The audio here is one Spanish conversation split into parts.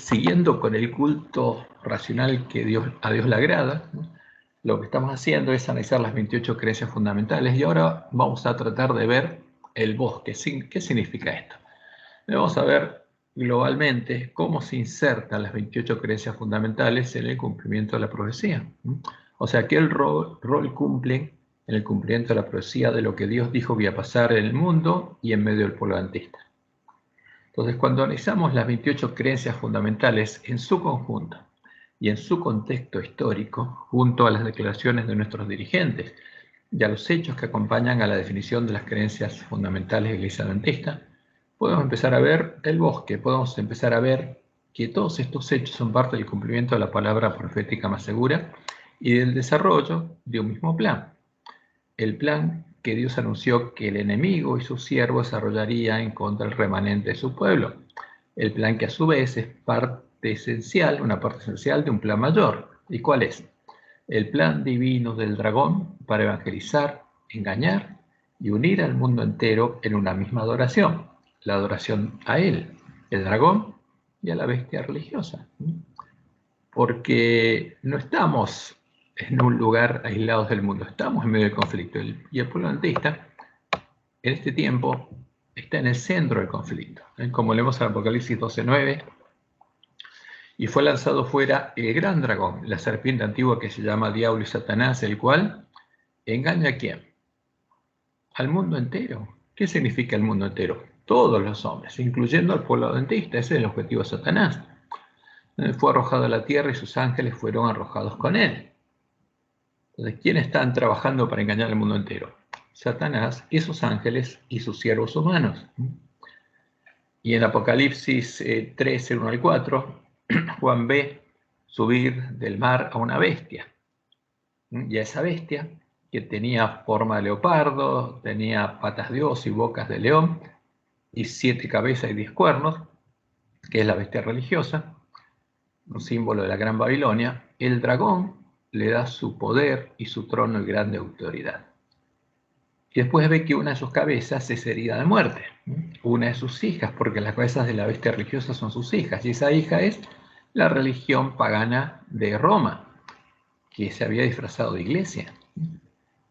siguiendo con el culto racional que a Dios le agrada, ¿no? Lo que estamos haciendo es analizar las 28 creencias fundamentales y ahora vamos a tratar de ver el bosque. ¿Qué significa esto? Vamos a ver globalmente cómo se insertan las 28 creencias fundamentales en el cumplimiento de la profecía. O sea, qué rol cumplen en el cumplimiento de la profecía de lo que Dios dijo que iba a pasar en el mundo y en medio del pueblo adventista. Entonces, cuando analizamos las 28 creencias fundamentales en su conjunto y en su contexto histórico, junto a las declaraciones de nuestros dirigentes y a los hechos que acompañan a la definición de las creencias fundamentales de la Iglesia Adventista, podemos empezar a ver el bosque, podemos empezar a ver que todos estos hechos son parte del cumplimiento de la palabra profética más segura y del desarrollo de un mismo plan. El plan que Dios anunció que el enemigo y su siervo desarrollaría en contra del remanente de su pueblo. El plan que a su vez es una parte esencial de un plan mayor. ¿Y cuál es? El plan divino del dragón para evangelizar, engañar y unir al mundo entero en una misma adoración. La adoración a él, el dragón y a la bestia religiosa. Porque no estamos en un lugar aislados del mundo, estamos en medio del conflicto. Y el pueblo adventista, en este tiempo, está en el centro del conflicto. Como leemos en Apocalipsis 12:9, y fue lanzado fuera el gran dragón, la serpiente antigua que se llama Diablo y Satanás, el cual engaña a quién? Al mundo entero. ¿Qué significa el mundo entero? Todos los hombres, incluyendo al pueblo adventista. Ese es el objetivo de Satanás. Fue arrojado a la tierra y sus ángeles fueron arrojados con él. Entonces, ¿quiénes están trabajando para engañar al mundo entero? Satanás y sus ángeles y sus siervos humanos. Y en Apocalipsis 13, 1 al 4, Juan ve subir del mar a una bestia. Y a esa bestia, que tenía forma de leopardo, tenía patas de oso y bocas de león, y 7 cabezas y 10 cuernos, que es la bestia religiosa, un símbolo de la Gran Babilonia, el dragón le da su poder y su trono y grande autoridad. Y después ve que una de sus cabezas es herida de muerte, una de sus hijas, porque las cabezas de la bestia religiosa son sus hijas, y esa hija es la religión pagana de Roma, que se había disfrazado de iglesia.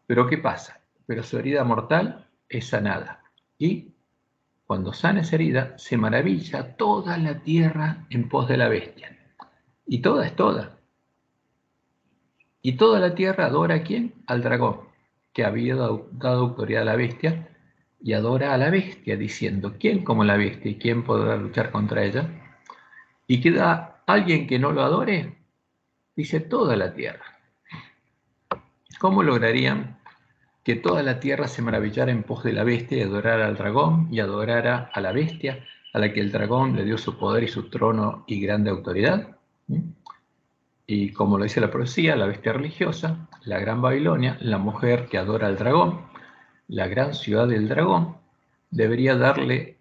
Pero ¿qué pasa? Pero su herida mortal es sanada, y cuando sana esa herida, se maravilla toda la tierra en pos de la bestia. Y toda es toda. Y toda la tierra adora ¿a quién? Al dragón, que había dado autoridad a la bestia, y adora a la bestia, diciendo, ¿quién como la bestia? ¿Y quién podrá luchar contra ella? Y queda alguien que no lo adore, dice toda la tierra. ¿Cómo lograrían que toda la tierra se maravillara en pos de la bestia y adorara al dragón y adorara a la bestia, a la que el dragón le dio su poder y su trono y grande autoridad? Y como lo dice la profecía, la bestia religiosa, la gran Babilonia, la mujer que adora al dragón, la gran ciudad del dragón, debería darle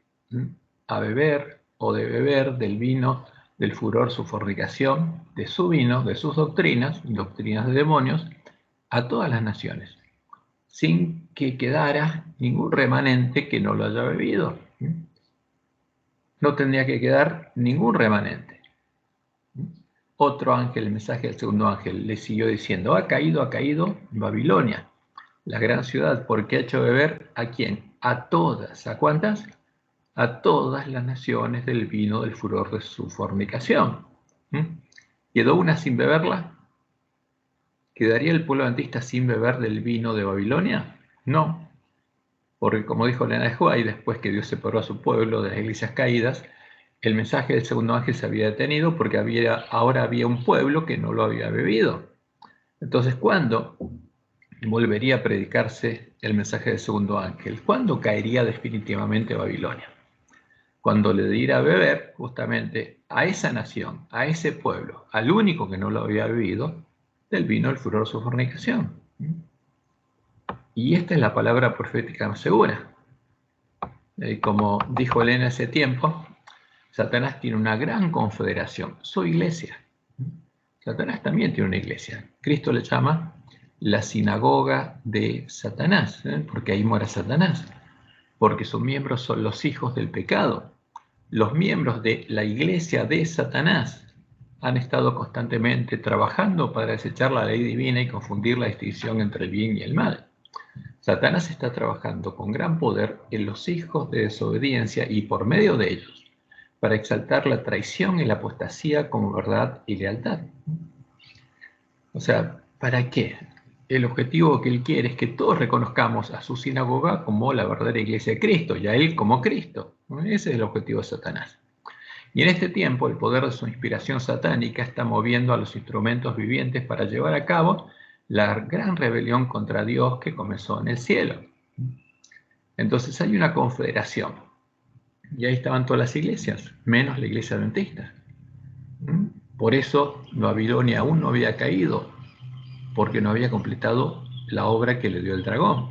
a beber o de beber del vino del furor su fornicación, de su vino, de sus doctrinas de demonios, a todas las naciones, sin que quedara ningún remanente que no lo haya bebido. No tendría que quedar ningún remanente. Otro ángel, el mensaje del segundo ángel, le siguió diciendo, ha caído Babilonia, la gran ciudad, porque ha hecho beber ¿a quién? A todas. ¿A cuántas? A todas las naciones del vino del furor de su fornicación. ¿Quedó una sin beberla? ¿Quedaría el pueblo adventista sin beber del vino de Babilonia? No, porque como dijo Elena de White, después que Dios separó a su pueblo de las iglesias caídas, el mensaje del segundo ángel se había detenido porque ahora había un pueblo que no lo había bebido. Entonces, ¿cuándo volvería a predicarse el mensaje del segundo ángel? ¿Cuándo caería definitivamente Babilonia? Cuando le diera a beber justamente a esa nación, a ese pueblo, al único que no lo había bebido, del vino del furor de su fornicación. Y esta es la palabra profética más segura. Como dijo Elena hace tiempo, Satanás tiene una gran confederación, su iglesia. Satanás también tiene una iglesia. Cristo le llama la sinagoga de Satanás, porque ahí mora Satanás, porque sus miembros son los hijos del pecado, los miembros de la iglesia de Satanás han estado constantemente trabajando para desechar la ley divina y confundir la distinción entre el bien y el mal. Satanás está trabajando con gran poder en los hijos de desobediencia y por medio de ellos, para exaltar la traición y la apostasía como verdad y lealtad. O sea, ¿para qué? El objetivo que él quiere es que todos reconozcamos a su sinagoga como la verdadera iglesia de Cristo y a él como Cristo. Ese es el objetivo de Satanás. Y en este tiempo, el poder de su inspiración satánica está moviendo a los instrumentos vivientes para llevar a cabo la gran rebelión contra Dios que comenzó en el cielo. Entonces hay una confederación. Y ahí estaban todas las iglesias, menos la iglesia adventista. Por eso Babilonia aún no había caído, porque no había completado la obra que le dio el dragón.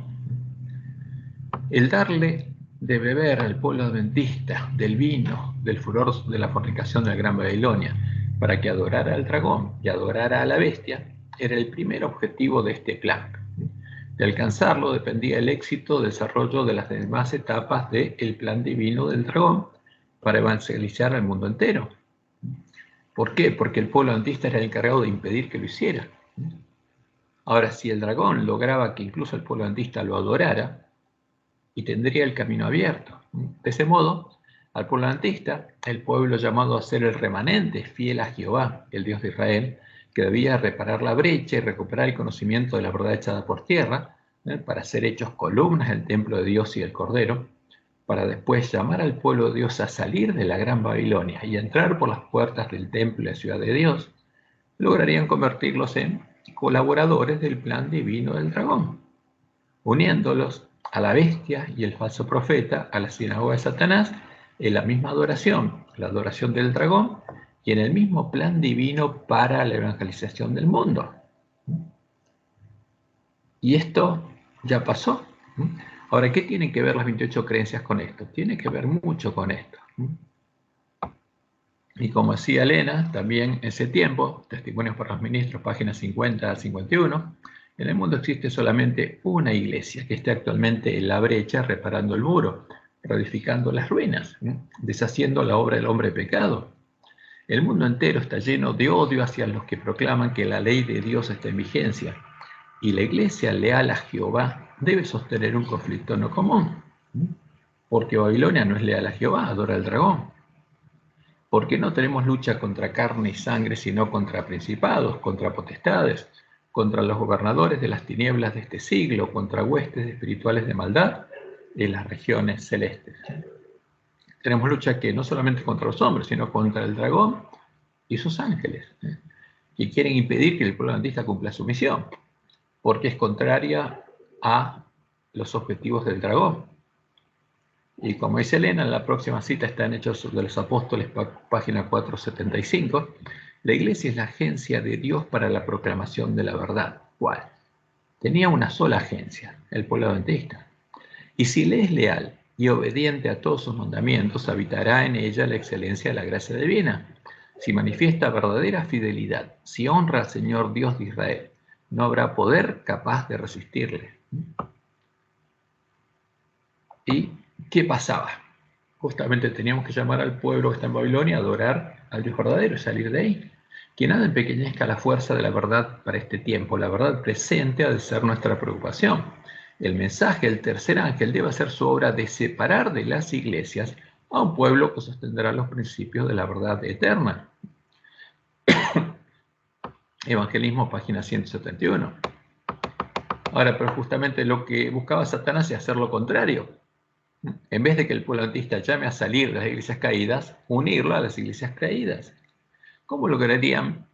El darle de beber al pueblo adventista del vino, del furor de la fornicación de la Gran Babilonia, para que adorara al dragón y adorara a la bestia, era el primer objetivo de este plan. De alcanzarlo dependía el éxito de desarrollo de las demás etapas del plan divino del dragón para evangelizar al mundo entero. ¿Por qué? Porque el pueblo adventista era el encargado de impedir que lo hiciera. Ahora, si el dragón lograba que incluso el pueblo adventista lo adorara, y tendría el camino abierto. De ese modo, al pueblo adventista, el pueblo llamado a ser el remanente, fiel a Jehová, el Dios de Israel, que debía reparar la brecha y recuperar el conocimiento de la verdad echada por tierra, para ser hechos columnas del templo de Dios y del Cordero, para después llamar al pueblo de Dios a salir de la gran Babilonia y entrar por las puertas del templo y la ciudad de Dios, lograrían convertirlos en colaboradores del plan divino del dragón, uniéndolos a la bestia y el falso profeta, a la sinagoga de Satanás, en la misma adoración, la adoración del dragón, y en el mismo plan divino para la evangelización del mundo. Y esto ya pasó. Ahora, ¿qué tienen que ver las 28 creencias con esto? Tiene que ver mucho con esto. Y como decía Elena, también en ese tiempo, Testimonios para los Ministros, páginas 50 al 51, en el mundo existe solamente una iglesia que está actualmente en la brecha reparando el muro, reedificando las ruinas, deshaciendo la obra del hombre pecado. El mundo entero está lleno de odio hacia los que proclaman que la ley de Dios está en vigencia, y la iglesia leal a Jehová debe sostener un conflicto no común, porque Babilonia no es leal a Jehová, adora al dragón. Porque no tenemos lucha contra carne y sangre, sino contra principados, contra potestades, contra los gobernadores de las tinieblas de este siglo, contra huestes espirituales de maldad en las regiones celestes. Tenemos lucha que no solamente contra los hombres, sino contra el dragón y sus ángeles, que quieren impedir que el pueblo adventista cumpla su misión, porque es contraria a los objetivos del dragón. Y como dice Elena, en la próxima cita está en Hechos de los Apóstoles, página 475, la iglesia es la agencia de Dios para la proclamación de la verdad. ¿Cuál? Tenía una sola agencia, el pueblo adventista. Y si le es leal y obediente a todos sus mandamientos, habitará en ella la excelencia de la gracia divina. Si manifiesta verdadera fidelidad, si honra al Señor Dios de Israel, no habrá poder capaz de resistirle. ¿Y qué pasaba? Justamente teníamos que llamar al pueblo que está en Babilonia a adorar al Dios verdadero y salir de ahí. Que nada empequeñezca la fuerza de la verdad para este tiempo. La verdad presente ha de ser nuestra preocupación. El mensaje del tercer ángel debe hacer su obra de separar de las iglesias a un pueblo que sostendrá los principios de la verdad eterna. Evangelismo, página 171. Ahora, pero justamente lo que buscaba Satanás es hacer lo contrario. En vez de que el pueblo adventista llame a salir de las iglesias caídas, unirlo a las iglesias caídas. ¿Cómo lograrían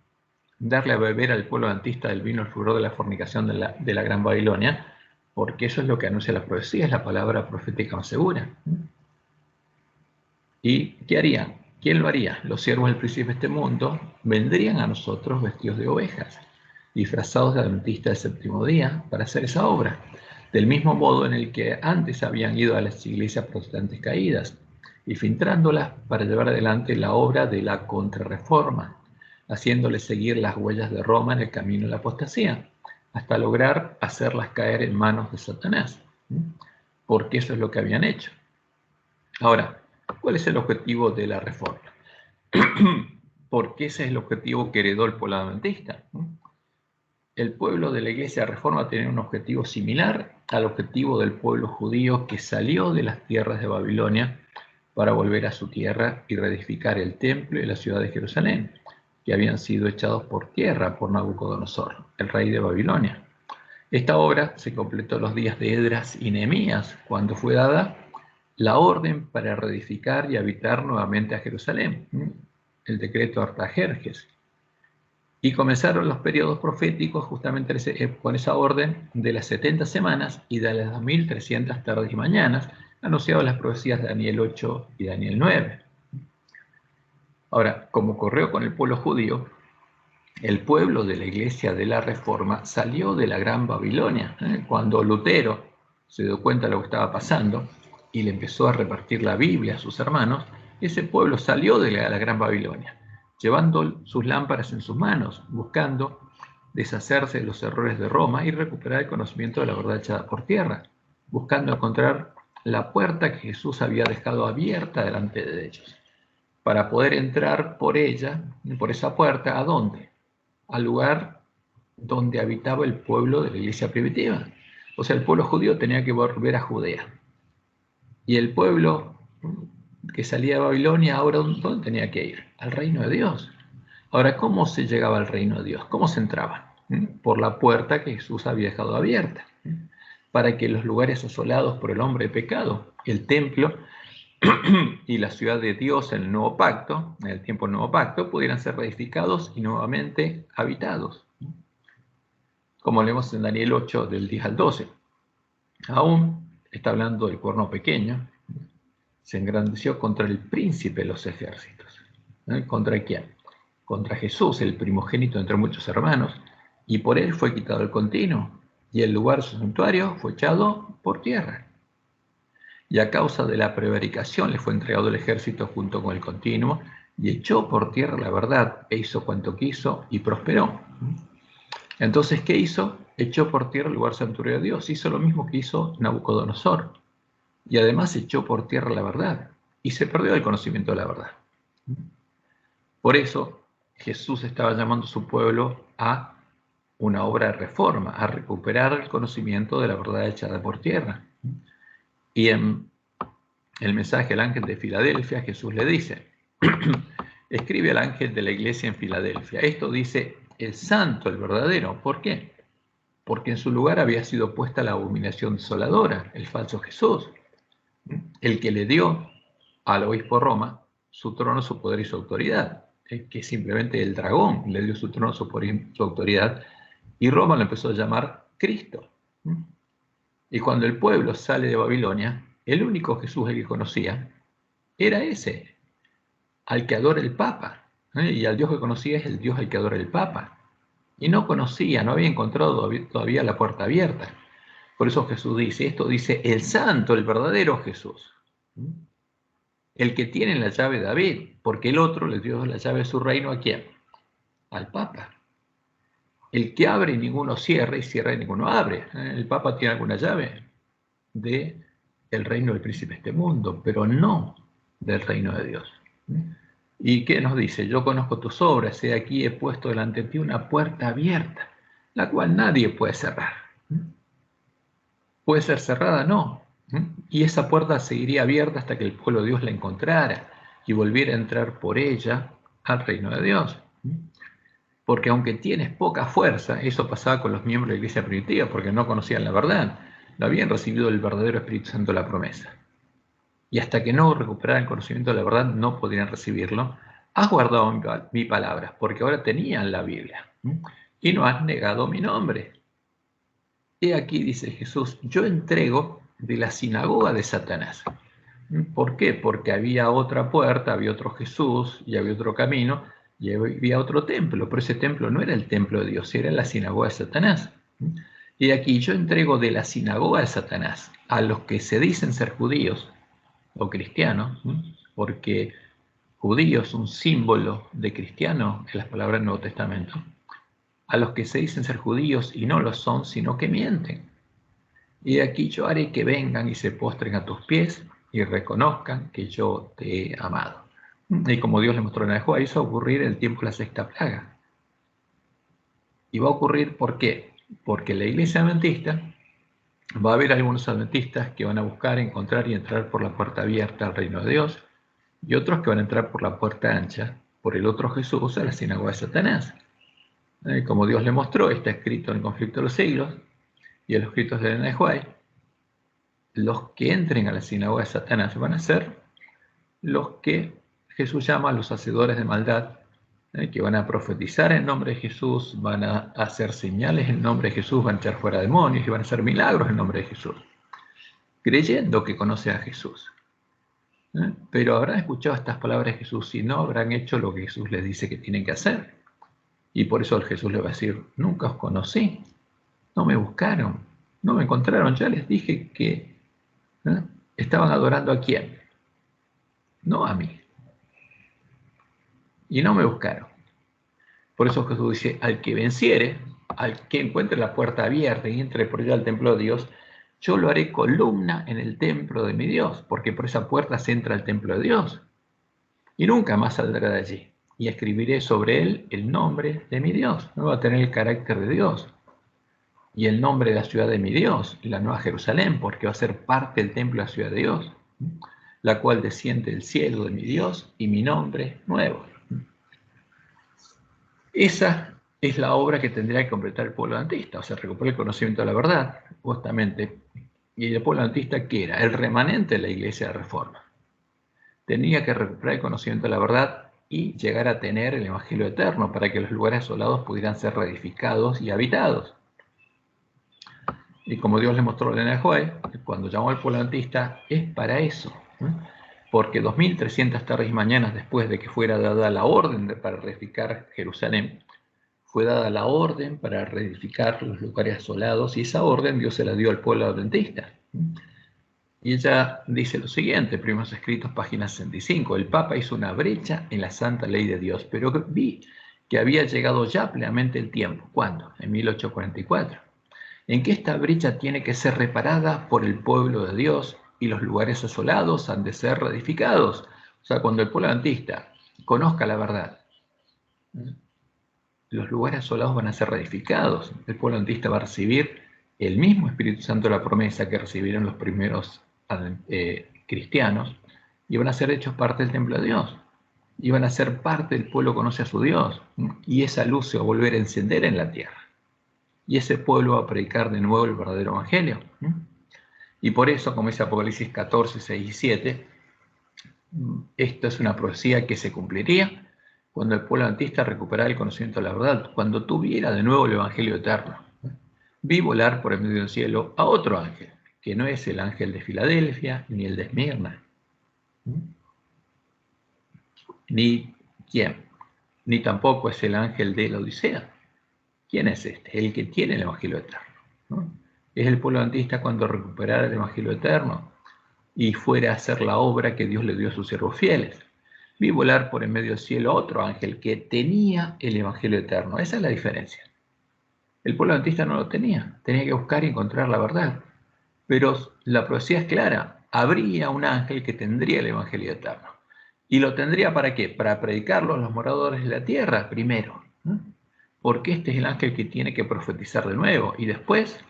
darle a beber al pueblo adventista del vino el furor de la fornicación de la Gran Babilonia? Porque eso es lo que anuncia la profecía, es la palabra profética más segura. ¿Y qué harían? ¿Quién lo haría? Los siervos del príncipe de este mundo vendrían a nosotros vestidos de ovejas, disfrazados de adventistas del séptimo día, para hacer esa obra. Del mismo modo en el que antes habían ido a las iglesias protestantes caídas, y filtrándolas para llevar adelante la obra de la contrarreforma, haciéndoles seguir las huellas de Roma en el camino de la apostasía, hasta lograr hacerlas caer en manos de Satanás, porque eso es lo que habían hecho. Ahora, ¿Cuál es el objetivo de la reforma? Porque ese es el objetivo que heredó el pueblo adventista. El pueblo de la Iglesia Reforma tenía un objetivo similar al objetivo del pueblo judío que salió de las tierras de Babilonia para volver a su tierra y reedificar el templo y la ciudad de Jerusalén, que habían sido echados por tierra por Nabucodonosor, el rey de Babilonia. Esta obra se completó los días de Esdras y Nehemías, cuando fue dada la orden para reedificar y habitar nuevamente a Jerusalén, el decreto Artajerjes. Y comenzaron los periodos proféticos justamente con esa orden de las 70 semanas y de las 2300 tardes y mañanas, anunciadas las profecías de Daniel 8 y Daniel 9. Ahora, como ocurrió con el pueblo judío, el pueblo de la Iglesia de la Reforma salió de la Gran Babilonia. Cuando Lutero se dio cuenta de lo que estaba pasando y le empezó a repartir la Biblia a sus hermanos, ese pueblo salió de la Gran Babilonia, llevando sus lámparas en sus manos, buscando deshacerse de los errores de Roma y recuperar el conocimiento de la verdad echada por tierra, buscando encontrar la puerta que Jesús había dejado abierta delante de ellos, para poder entrar por ella, por esa puerta, ¿a dónde? Al lugar donde habitaba el pueblo de la iglesia primitiva. O sea, el pueblo judío tenía que volver a Judea. Y el pueblo que salía de Babilonia, ahora, ¿dónde tenía que ir? Al reino de Dios. Ahora, ¿cómo se llegaba al reino de Dios? ¿Cómo se entraba? Por la puerta que Jesús había dejado abierta, para que los lugares asolados por el hombre de pecado, el templo y la ciudad de Dios en el nuevo pacto, en el tiempo del nuevo pacto, pudieran ser reedificados y nuevamente habitados. Como leemos en Daniel 8, del 10 al 12. Aún está hablando del cuerno pequeño, se engrandeció contra el príncipe de los ejércitos. ¿Contra quién? Contra Jesús, el primogénito entre muchos hermanos, y por él fue quitado el continuo, y el lugar de su santuario fue echado por tierra. Y a causa de la prevaricación le fue entregado el ejército junto con el continuo, y echó por tierra la verdad, e hizo cuanto quiso, y prosperó. Entonces, ¿qué hizo? Echó por tierra el lugar santuario de Dios. Hizo lo mismo que hizo Nabucodonosor. Y además echó por tierra la verdad. Y se perdió el conocimiento de la verdad. Por eso, Jesús estaba llamando a su pueblo a una obra de reforma, a recuperar el conocimiento de la verdad echada por tierra. Y en el mensaje al ángel de Filadelfia, Jesús le dice, escribe al ángel de la iglesia en Filadelfia. Esto dice el santo, el verdadero. ¿Por qué? Porque en su lugar había sido puesta la abominación desoladora, el falso Jesús, el que le dio al obispo Roma su trono, su poder y su autoridad, que simplemente el dragón le dio su trono, su poder y su autoridad, y Roma lo empezó a llamar Cristo. Y cuando el pueblo sale de Babilonia, el único Jesús que conocía era ese, al que adora el Papa, y al Dios que conocía es el Dios al que adora el Papa. Y no conocía, no había encontrado todavía la puerta abierta. Por eso Jesús dice, esto dice el santo, el verdadero Jesús. El que tiene la llave de David, porque el otro le dio la llave de su reino ¿a quién? Al Papa. El que abre y ninguno cierra, y cierra y ninguno abre. El Papa tiene alguna llave del reino del príncipe de este mundo, pero no del reino de Dios. ¿Y qué nos dice? Yo conozco tus obras, he aquí he puesto delante de ti una puerta abierta, la cual nadie puede cerrar. ¿Puede ser cerrada? No. Y esa puerta seguiría abierta hasta que el pueblo de Dios la encontrara y volviera a entrar por ella al reino de Dios. Porque aunque tienes poca fuerza, eso pasaba con los miembros de la iglesia primitiva, porque no conocían la verdad, no habían recibido el verdadero Espíritu Santo la promesa. Y hasta que no recuperaran el conocimiento de la verdad, no podrían recibirlo. Has guardado mi palabra, porque ahora tenían la Biblia, y no has negado mi nombre. Y aquí dice Jesús, yo entrego de la sinagoga de Satanás. ¿Por qué? Porque había otra puerta, había otro Jesús, y había otro camino, y había otro templo, pero ese templo no era el templo de Dios, era la sinagoga de Satanás. Y aquí yo entrego de la sinagoga de Satanás a los que se dicen ser judíos o cristianos, porque judío es un símbolo de cristiano en las palabras del Nuevo Testamento, a los que se dicen ser judíos y no lo son, sino que mienten. Y de aquí yo haré que vengan y se postren a tus pies y reconozcan que yo te he amado. Y como Dios le mostró en el Juan, hizo ocurrir el tiempo de la sexta plaga. Y va a ocurrir, ¿por qué? Porque la iglesia adventista va a haber algunos adventistas que van a buscar, encontrar y entrar por la puerta abierta al reino de Dios, y otros que van a entrar por la puerta ancha, por el otro Jesús, a la sinagoga de Satanás. Como Dios le mostró, está escrito en el conflicto de los siglos y en los escritos de Elena de White, los que entren a la sinagoga de Satanás van a ser los que Jesús llama los hacedores de maldad, que van a profetizar en nombre de Jesús, van a hacer señales en nombre de Jesús, van a echar fuera demonios y van a hacer milagros en nombre de Jesús, creyendo que conocen a Jesús. Pero habrán escuchado estas palabras de Jesús y no habrán hecho lo que Jesús les dice que tienen que hacer. Y por eso Jesús les va a decir, nunca os conocí, no me buscaron, no me encontraron, ya les dije que estaban adorando a quién, no a mí. Y no me buscaron. Por eso Jesús dice, al que venciere, al que encuentre la puerta abierta y entre por ella al templo de Dios, yo lo haré columna en el templo de mi Dios, porque por esa puerta se entra al templo de Dios. Y nunca más saldrá de allí. Y escribiré sobre él el nombre de mi Dios. No va a tener el carácter de Dios. Y el nombre de la ciudad de mi Dios, la Nueva Jerusalén, porque va a ser parte del templo de la ciudad de Dios, la cual desciende del cielo de mi Dios y mi nombre nuevo. Esa es la obra que tendría que completar el pueblo adventista, o sea, recuperar el conocimiento de la verdad, justamente. Y el pueblo adventista, ¿qué era? El remanente de la iglesia de Reforma. Tenía que recuperar el conocimiento de la verdad y llegar a tener el Evangelio eterno para que los lugares asolados pudieran ser reedificados y habitados. Y como Dios le mostró en el Joel, cuando llamó al pueblo adventista, es para eso. Porque 2300 tardes y mañanas después de que fuera dada la orden para reedificar Jerusalén, fue dada la orden para reedificar los lugares asolados, y esa orden Dios se la dio al pueblo adventista. Y ella dice lo siguiente, Primeros Escritos, página 65, el Papa hizo una brecha en la santa ley de Dios, pero vi que había llegado ya plenamente el tiempo. ¿Cuándo? En 1844. En que esta brecha tiene que ser reparada por el pueblo de Dios y los lugares asolados han de ser reedificados. O sea, cuando el pueblo adventista conozca la verdad, los lugares asolados van a ser reedificados. El pueblo adventista va a recibir el mismo Espíritu Santo de la promesa que recibieron los primeros cristianos, y van a ser hechos parte del templo de Dios. Y van a ser parte del pueblo que conoce a su Dios. Y esa luz se va a volver a encender en la tierra. Y ese pueblo va a predicar de nuevo el verdadero evangelio. Y por eso, como dice Apocalipsis 14, 6 y 7, esto es una profecía que se cumpliría cuando el pueblo adventista recuperara el conocimiento de la verdad, cuando tuviera de nuevo el evangelio eterno. Vi volar por el medio del cielo a otro ángel, que no es el ángel de Filadelfia ni el de Esmirna. Ni quién, ni tampoco es el ángel de la Odisea. ¿Quién es este? El que tiene el evangelio eterno. Es el pueblo adventista cuando recuperara el evangelio eterno y fuera a hacer la obra que Dios le dio a sus siervos fieles. Vi volar por el medio del cielo a otro ángel que tenía el evangelio eterno. Esa es la diferencia. El pueblo adventista no lo tenía. Tenía que buscar y encontrar la verdad. Pero la profecía es clara. Habría un ángel que tendría el evangelio eterno. ¿Y lo tendría para qué? Para predicarlo a los moradores de la tierra primero. Porque este es el ángel que tiene que profetizar de nuevo. Y después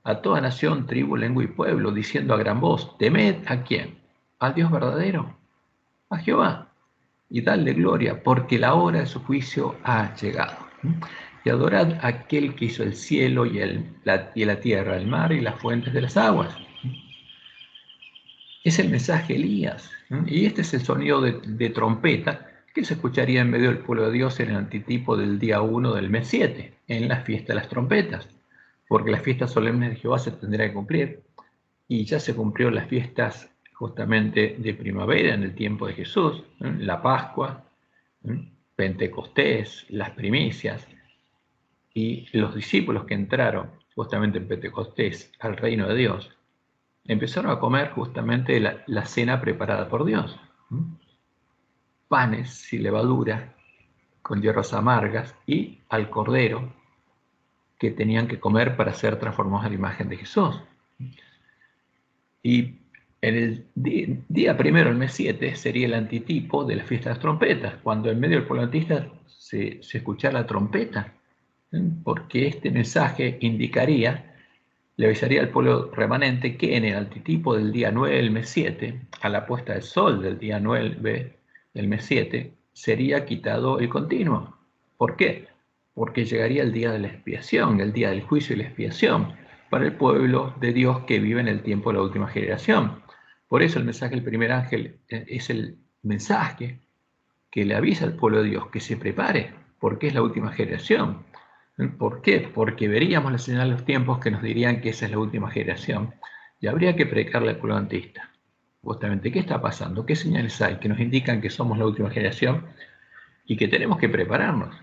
a toda nación, tribu, lengua y pueblo, diciendo a gran voz, temed ¿a quién? Al Dios verdadero, a Jehová, y dadle gloria, porque la hora de su juicio ha llegado. Y adorad a aquel que hizo el cielo y la tierra, el mar y las fuentes de las aguas. Es el mensaje de Elías. Y este es el sonido de trompeta que se escucharía en medio del pueblo de Dios en el antitipo del día 1 del mes 7, en la fiesta de las trompetas. Porque las fiestas solemnes de Jehová se tendrá que cumplir, y ya se cumplió las fiestas justamente de primavera en el tiempo de Jesús, la Pascua, Pentecostés, las primicias, y los discípulos que entraron justamente en Pentecostés al reino de Dios, empezaron a comer justamente la cena preparada por Dios. Panes sin levadura, con hierbas amargas, y al cordero que tenían que comer para ser transformados a la imagen de Jesús. Y En el día primero, el mes 7, sería el antitipo de la fiesta de las trompetas, cuando en medio del pueblo adventista se escuchara la trompeta, porque este mensaje indicaría, le avisaría al pueblo remanente que en el antitipo del día 9 del mes 7, a la puesta del sol del día 9 del mes 7, sería quitado el continuo. ¿Por qué? Porque llegaría el día de la expiación, el día del juicio y la expiación, para el pueblo de Dios que vive en el tiempo de la última generación. Por eso el mensaje del primer ángel es el mensaje que le avisa al pueblo de Dios que se prepare, porque es la última generación. ¿Por qué? Porque veríamos la señal de los tiempos que nos dirían que esa es la última generación y habría que predicarle al pueblo adventista. Justamente, ¿qué está pasando? ¿Qué señales hay que nos indican que somos la última generación y que tenemos que prepararnos?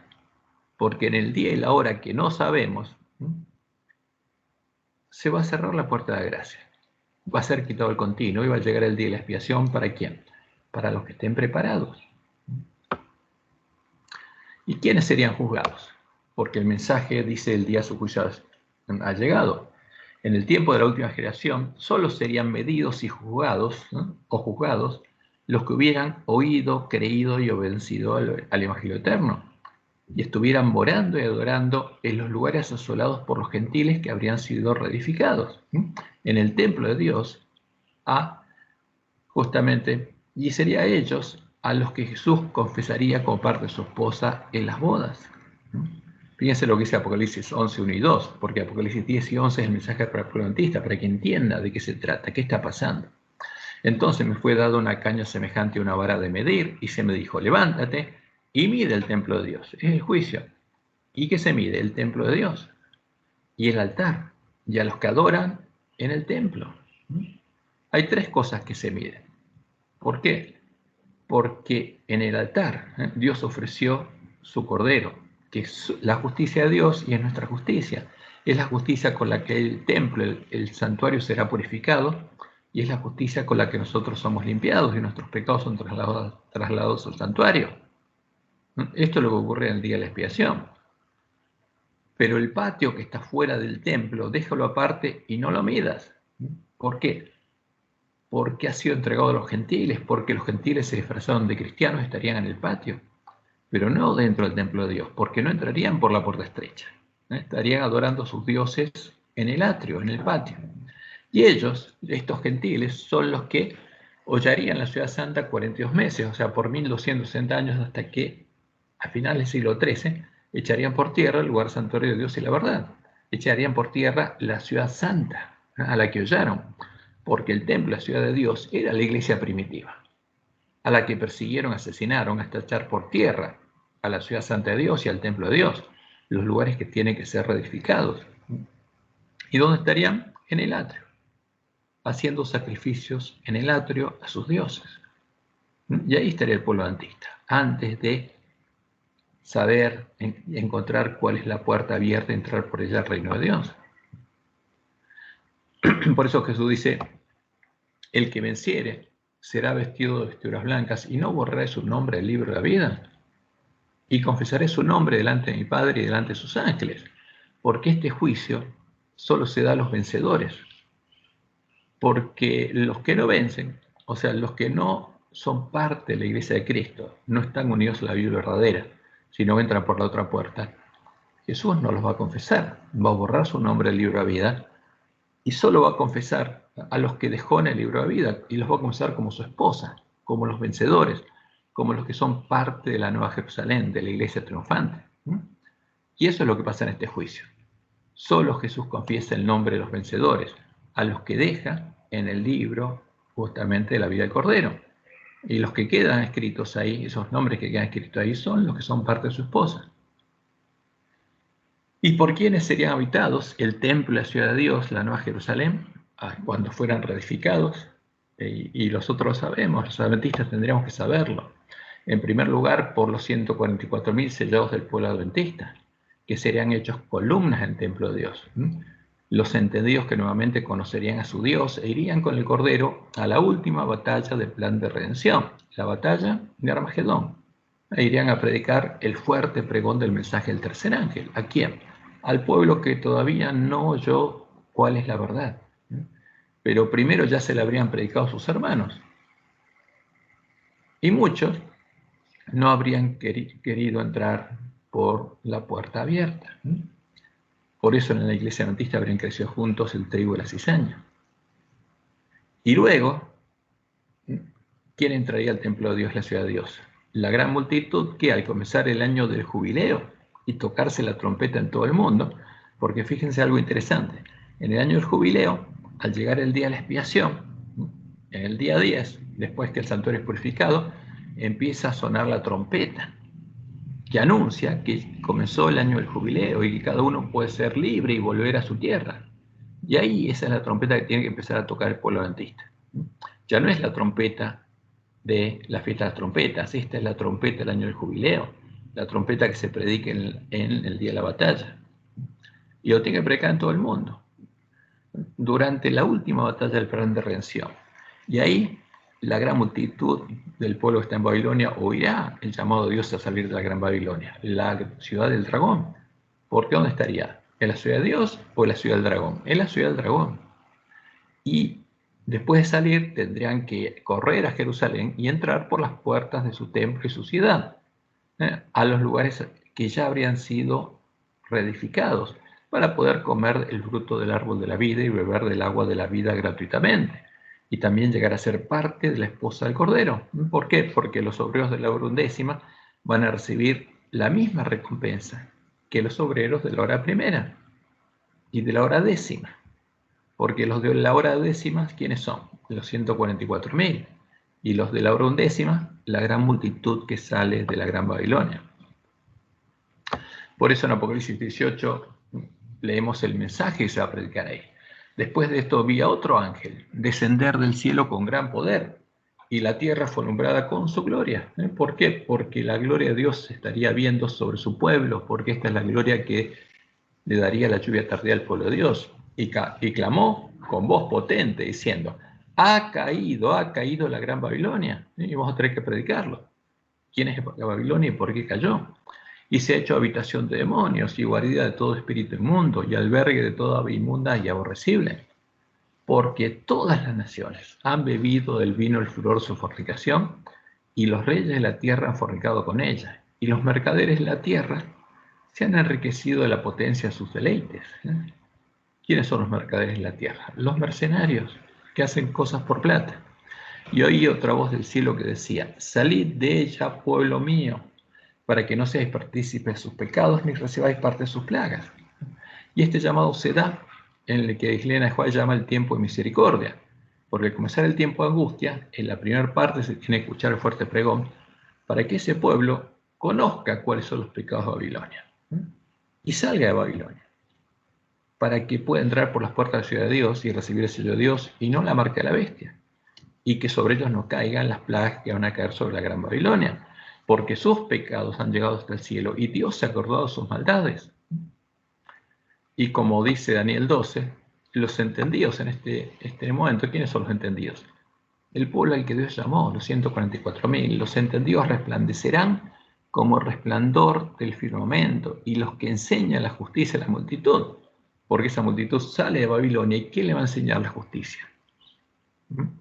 Porque en el día y la hora que no sabemos, se va a cerrar la puerta de la gracia. Va a ser quitado el continuo y va a llegar el día de la expiación. ¿Para quién? Para los que estén preparados. ¿Y quiénes serían juzgados? Porque el mensaje dice el día de su juicio ha llegado. En el tiempo de la última generación, solo serían medidos y juzgados, ¿no? O juzgados los que hubieran oído, creído y obedecido al Evangelio eterno y estuvieran morando y adorando en los lugares asolados por los gentiles que habrían sido reedificados, en el templo de Dios, justamente, y sería a ellos a los que Jesús confesaría como parte de su esposa en las bodas. Fíjense lo que dice Apocalipsis 11, 1 y 2, porque Apocalipsis 10 y 11 es el mensaje para el pueblo adventista, para que entienda de qué se trata, qué está pasando. Entonces me fue dado una caña semejante a una vara de medir, y se me dijo, levántate y mide el templo de Dios. Es el juicio. ¿Y qué se mide? El templo de Dios y el altar, y a los que adoran en el templo. Hay tres cosas que se miden. ¿Por qué? Porque en el altar Dios ofreció su cordero, que es la justicia de Dios y es nuestra justicia. Es la justicia con la que el templo, el santuario será purificado, y es la justicia con la que nosotros somos limpiados y nuestros pecados son trasladados al santuario. Esto es lo que ocurre en el día de la expiación. Pero el patio que está fuera del templo, déjalo aparte y no lo midas. ¿Por qué? Porque ha sido entregado a los gentiles, porque los gentiles se disfrazaron de cristianos, estarían en el patio, pero no dentro del templo de Dios, porque no entrarían por la puerta estrecha. Estarían adorando a sus dioses en el atrio, en el patio. Y ellos, estos gentiles, son los que hollarían la ciudad santa 42 meses, o sea, por 1260 años, hasta que a finales del siglo XIII echarían por tierra el lugar santuario de Dios y la verdad. Echarían por tierra la ciudad santa, a la que hollaron, porque el templo, la ciudad de Dios, era la iglesia primitiva, a la que persiguieron, asesinaron, hasta echar por tierra a la ciudad santa de Dios y al templo de Dios, los lugares que tienen que ser reedificados. ¿Y dónde estarían? En el atrio, haciendo sacrificios en el atrio a sus dioses. Y ahí estaría el pueblo adventista, antes de saber y encontrar cuál es la puerta abierta y entrar por ella al reino de Dios. Por eso Jesús dice, el que venciere será vestido de vestiduras blancas y no borraré su nombre del libro de la vida. Y confesaré su nombre delante de mi Padre y delante de sus ángeles, porque este juicio solo se da a los vencedores. Porque los que no vencen, o sea, los que no son parte de la iglesia de Cristo, no están unidos a la vida verdadera, sino entran por la otra puerta, Jesús no los va a confesar, va a borrar su nombre del libro de vida y solo va a confesar a los que dejó en el libro de vida y los va a confesar como su esposa, como los vencedores, como los que son parte de la Nueva Jerusalén, de la iglesia triunfante. Y eso es lo que pasa en este juicio. Solo Jesús confiesa el nombre de los vencedores, a los que deja en el libro justamente de la vida del Cordero. Y los que quedan escritos ahí, esos nombres que quedan escritos ahí, son los que son parte de su esposa. ¿Y por quiénes serían habitados el templo, la ciudad de Dios, la Nueva Jerusalén, cuando fueran reedificados? Y nosotros sabemos, los adventistas tendríamos que saberlo. En primer lugar, por los 144.000 sellados del pueblo adventista, que serían hechos columnas en el templo de Dios. Los entendidos que nuevamente conocerían a su Dios e irían con el Cordero a la última batalla del plan de redención, la batalla de Armagedón. E irían a predicar el fuerte pregón del mensaje del tercer ángel. ¿A quién? Al pueblo que todavía no oyó cuál es la verdad. pero primero ya se le habrían predicado a sus hermanos. Y muchos no habrían querido entrar por la puerta abierta. Por eso en la iglesia adventista habrían crecido juntos el trigo y la cizaña. Y luego, ¿quién entraría al templo de Dios, la ciudad de Dios? La gran multitud que al comenzar el año del jubileo y tocarse la trompeta en todo el mundo, porque fíjense algo interesante, en el año del jubileo, al llegar el día de la expiación, en el día 10, después que el santuario es purificado, empieza a sonar la trompeta, que anuncia que comenzó el año del jubileo y que cada uno puede ser libre y volver a su tierra. Y ahí esa es la trompeta que tiene que empezar a tocar el pueblo adventista. Ya no es la trompeta de la fiesta de las trompetas, esta es la trompeta del año del jubileo, la trompeta que se predica en el día de la batalla. Y lo tiene que predicar en todo el mundo, durante la última batalla del plan de redención. Y ahí la gran multitud del pueblo que está en Babilonia oirá el llamado de Dios a salir de la gran Babilonia, la ciudad del dragón. ¿Por qué dónde estaría? ¿En la ciudad de Dios o en la ciudad del dragón? En la ciudad del dragón. Y después de salir tendrían que correr a Jerusalén y entrar por las puertas de su templo y su ciudad, a los lugares que ya habrían sido reedificados, para poder comer el fruto del árbol de la vida y beber del agua de la vida gratuitamente. Y también llegar a ser parte de la esposa del Cordero. ¿Por qué? Porque los obreros de la hora undécima van a recibir la misma recompensa que los obreros de la hora primera y de la hora décima. Porque los de la hora décima, ¿quiénes son? Los 144.000. Y los de la hora undécima, la gran multitud que sale de la gran Babilonia. Por eso en Apocalipsis 18 leemos el mensaje que se va a predicar ahí. Después de esto vi a otro ángel descender del cielo con gran poder, y la tierra fue alumbrada con su gloria. ¿Por qué? Porque la gloria de Dios se estaría viendo sobre su pueblo, porque esta es la gloria que le daría la lluvia tardía al pueblo de Dios. Y clamó con voz potente diciendo: ha caído la gran Babilonia. Y vamos a tener que predicarlo. ¿Quién es la Babilonia y por qué cayó? Y se ha hecho habitación de demonios y guarida de todo espíritu inmundo y albergue de toda ave inmunda y aborrecible. Porque todas las naciones han bebido del vino el furor de su fornicación, y los reyes de la tierra han fornicado con ella, y los mercaderes de la tierra se han enriquecido de la potencia de sus deleites. ¿Quiénes son los mercaderes de la tierra? Los mercenarios, que hacen cosas por plata. Y oí otra voz del cielo que decía: salid de ella, pueblo mío, para que no seáis partícipes de sus pecados ni recibáis parte de sus plagas. Y este llamado se da en el que Iglesias Juárez llama el tiempo de misericordia, porque al comenzar el tiempo de angustia, en la primera parte se tiene que escuchar el fuerte pregón, para que ese pueblo conozca cuáles son los pecados de Babilonia y salga de Babilonia, para que pueda entrar por las puertas de la ciudad de Dios y recibir el sello de Dios y no la marca de la bestia, y que sobre ellos no caigan las plagas que van a caer sobre la gran Babilonia, porque sus pecados han llegado hasta el cielo y Dios se ha acordado de sus maldades. Y como dice Daniel 12, los entendidos en este momento, ¿quiénes son los entendidos? El pueblo al que Dios llamó, los 144.000. Los entendidos resplandecerán como resplandor del firmamento, y los que enseñan la justicia a la multitud, porque esa multitud sale de Babilonia. ¿Y quién le va a enseñar la justicia?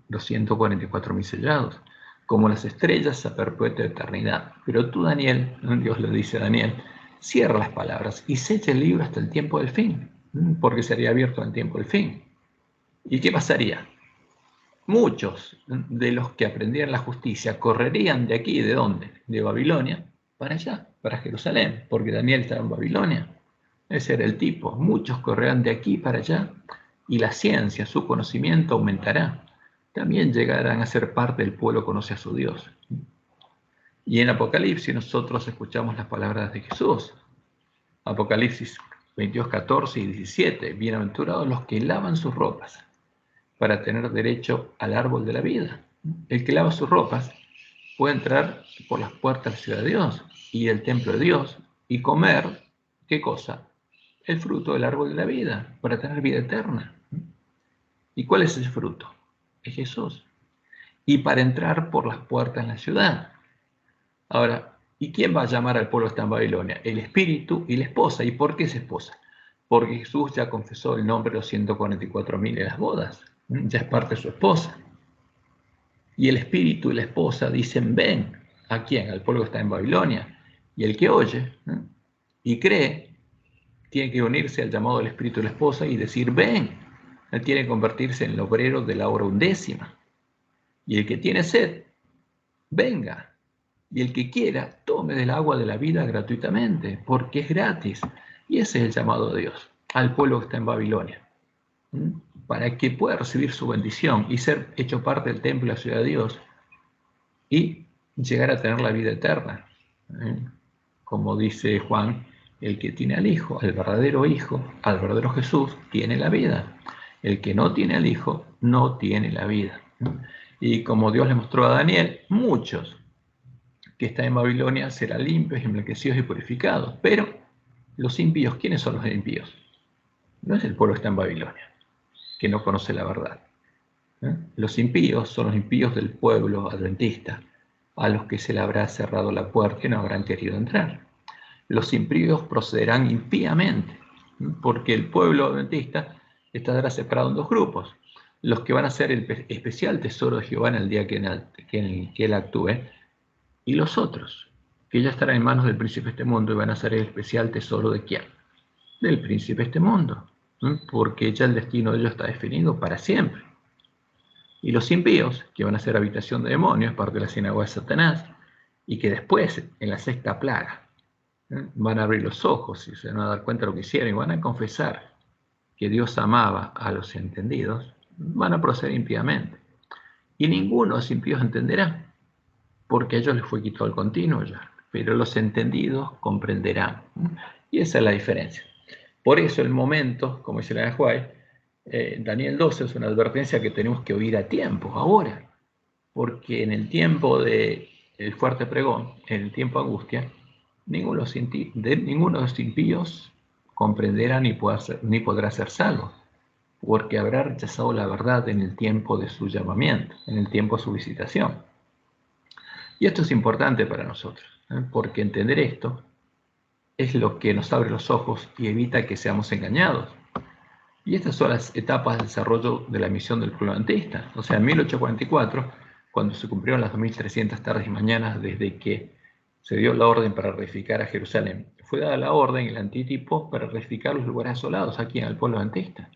Los 144.000 sellados, como las estrellas a perpetua eternidad. Pero tú, Daniel, Dios le dice a Daniel, cierra las palabras y sella el libro hasta el tiempo del fin, porque sería abierto al tiempo del fin. ¿Y qué pasaría? Muchos de los que aprendieran la justicia correrían de aquí, ¿de dónde? De Babilonia, para allá, para Jerusalén, porque Daniel estaba en Babilonia. Ese era el tipo. Muchos correrán de aquí para allá, y la ciencia, su conocimiento aumentará. También llegarán a ser parte del pueblo que conoce a su Dios. Y en Apocalipsis nosotros escuchamos las palabras de Jesús. Apocalipsis 22, 14 y 17. Bienaventurados los que lavan sus ropas, para tener derecho al árbol de la vida. El que lava sus ropas puede entrar por las puertas de la ciudad de Dios y el templo de Dios y comer, ¿qué cosa? El fruto del árbol de la vida, para tener vida eterna. ¿Y cuál es ese fruto? Es Jesús. Y para entrar por las puertas en la ciudad. Ahora, ¿y quién va a llamar al pueblo que está en Babilonia? El espíritu y la esposa. ¿Y por qué es esposa? Porque Jesús ya confesó el nombre de los 144.000 en las bodas. ya es parte de su esposa. Y el espíritu y la esposa dicen, ven. ¿A quién? Al pueblo que está en Babilonia. Y el que oye y cree, tiene que unirse al llamado del espíritu y la esposa y decir, ven. Él tiene que convertirse en el obrero de la hora 11. Y el que tiene sed, venga. Y el que quiera, tome del agua de la vida gratuitamente, porque es gratis. Y ese es el llamado de Dios al pueblo que está en Babilonia, para que pueda recibir su bendición y ser hecho parte del templo y la ciudad de Dios y llegar a tener la vida eterna. Como dice Juan, el que tiene al Hijo, al verdadero Hijo, al verdadero Jesús, tiene la vida. El que no tiene al Hijo, no tiene la vida. Y como Dios le mostró a Daniel, muchos que están en Babilonia serán limpios, emblanquecidos y purificados. Pero los impíos, ¿quiénes son los impíos? No es el pueblo que está en Babilonia, que no conoce la verdad. Los impíos son los impíos del pueblo adventista, a los que se le habrá cerrado la puerta y no habrán querido entrar. Los impíos procederán impíamente, porque el pueblo adventista estará separado en dos grupos. Los que van a ser el especial tesoro de Jehová en el día que él actúe, y los otros, que ya estarán en manos del príncipe de este mundo y van a ser el especial tesoro de ¿quién? Del príncipe de este mundo, porque ya el destino de ellos está definido para siempre. Y los impíos, que van a ser habitación de demonios, parte de la sinagoga de Satanás, y que después, en la sexta plaga, van a abrir los ojos y se van a dar cuenta de lo que hicieron y van a confesar que Dios amaba a los entendidos, van a proceder impíamente. Y ninguno de los impíos entenderá, porque a ellos les fue quitado el continuo ya, pero los entendidos comprenderán. Y esa es la diferencia. Por eso el momento, como dice la White, Daniel 12 es una advertencia que tenemos que oír a tiempo, ahora, porque en el tiempo del fuerte pregón, en el tiempo de angustia, ninguno de los impíos comprenderá ni podrá ser salvo, porque habrá rechazado la verdad en el tiempo de su llamamiento, en el tiempo de su visitación. Y esto es importante para nosotros, porque entender esto es lo que nos abre los ojos y evita que seamos engañados. Y estas son las etapas de desarrollo de la misión del pueblo adventista. O sea, en 1844, cuando se cumplieron las 2300 tardes y mañanas desde que se dio la orden para reedificar a Jerusalén, fue dada la orden, el antítipo, para reedificar los lugares asolados aquí en el pueblo adventista.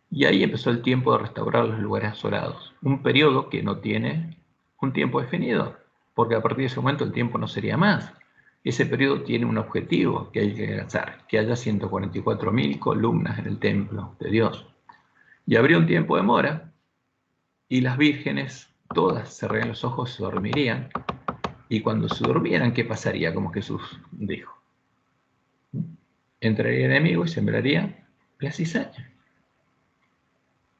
Y ahí empezó el tiempo de restaurar los lugares asolados. Un periodo que no tiene un tiempo definido, porque a partir de ese momento el tiempo no sería más. Ese periodo tiene un objetivo que hay que alcanzar, que haya 144.000 columnas en el templo de Dios. Y habría un tiempo de mora, y las vírgenes todas cerrarían los ojos y se dormirían. Y cuando se durmieran, ¿qué pasaría? Como Jesús dijo. Entraría el enemigo y sembraría la cizaña.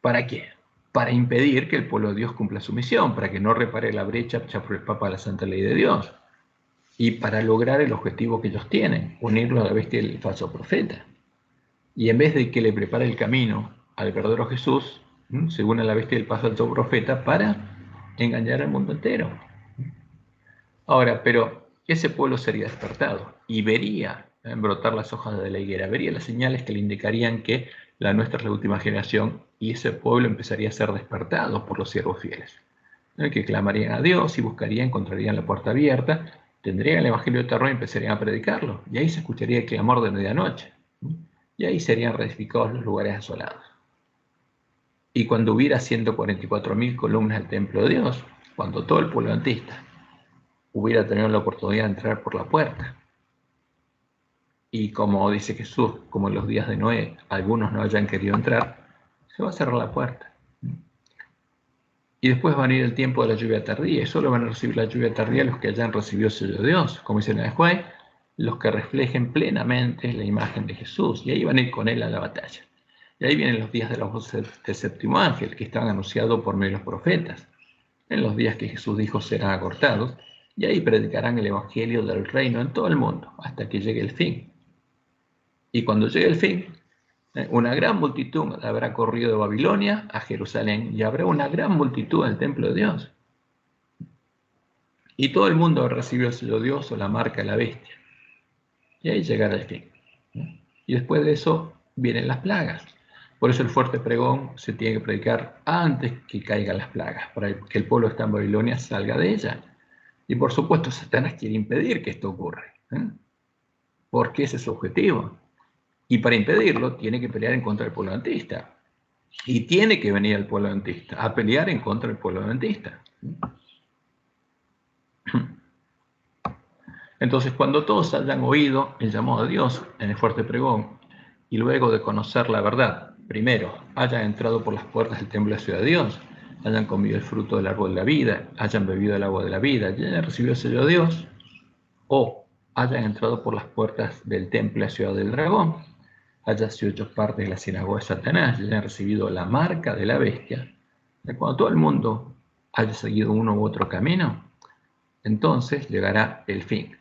¿Para qué? Para impedir que el pueblo de Dios cumpla su misión, para que no repare la brecha hecha por el Papa a la santa ley de Dios, y para lograr el objetivo que ellos tienen, unirlo a la bestia del falso profeta. Y en vez de que le prepare el camino al verdadero Jesús, se une a la bestia del falso profeta para engañar al mundo entero. Ahora, pero ese pueblo sería despertado y vería brotar las hojas de la higuera, vería las señales que le indicarían que la nuestra es la última generación, y ese pueblo empezaría a ser despertado por los siervos fieles, que clamarían a Dios y buscarían, encontrarían la puerta abierta, tendrían el evangelio de terror y empezarían a predicarlo, y ahí se escucharía el clamor de medianoche, y ahí serían reedificados los lugares asolados. Y cuando hubiera 144.000 columnas del templo de Dios, cuando todo el pueblo adventista hubiera tenido la oportunidad de entrar por la puerta, y como dice Jesús, como en los días de Noé, algunos no hayan querido entrar, se va a cerrar la puerta. Y después va a venir el tiempo de la lluvia tardía, y solo van a recibir la lluvia tardía los que hayan recibido el sello de Dios, como dice en el Juan, los que reflejen plenamente la imagen de Jesús, y ahí van a ir con él a la batalla. Y ahí vienen los días de la voz del séptimo ángel, que estaban anunciados por medio de los profetas, en los días que Jesús dijo serán acortados, y ahí predicarán el evangelio del reino en todo el mundo, hasta que llegue el fin. Y cuando llegue el fin, una gran multitud habrá corrido de Babilonia a Jerusalén, y habrá una gran multitud en el templo de Dios. Y todo el mundo recibió el sello de Dios o la marca de la bestia. Y ahí llegará el fin. Y después de eso vienen las plagas. Por eso el fuerte pregón se tiene que predicar antes que caigan las plagas, para que el pueblo que está en Babilonia salga de ella. Y por supuesto, Satanás quiere impedir que esto ocurra, porque ese es su objetivo. Y para impedirlo, tiene que pelear en contra del pueblo adventista. Y tiene que venir el pueblo adventista a pelear en contra del pueblo adventista. Entonces, cuando todos hayan oído el llamado de Dios en el fuerte pregón, y luego de conocer la verdad, primero, hayan entrado por las puertas del templo de la ciudad de Dios, hayan comido el fruto del árbol de la vida, hayan bebido el agua de la vida, y hayan recibido el sello de Dios, o hayan entrado por las puertas del templo de la ciudad del dragón, hayan sido hechos parte de la sinagoga de Satanás, y hayan recibido la marca de la bestia, cuando todo el mundo haya seguido uno u otro camino, entonces llegará el fin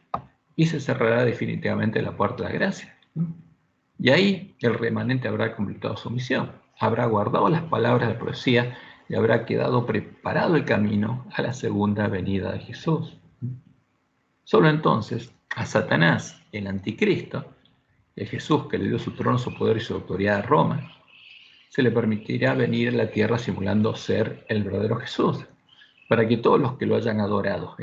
y se cerrará definitivamente la puerta de la gracia. Y ahí el remanente habrá completado su misión, habrá guardado las palabras de la profecía y habrá quedado preparado el camino a la segunda venida de Jesús. Solo entonces a Satanás, el anticristo, el Jesús que le dio su trono, su poder y su autoridad a Roma, se le permitirá venir a la tierra simulando ser el verdadero Jesús, para que todos los que lo hayan adorado,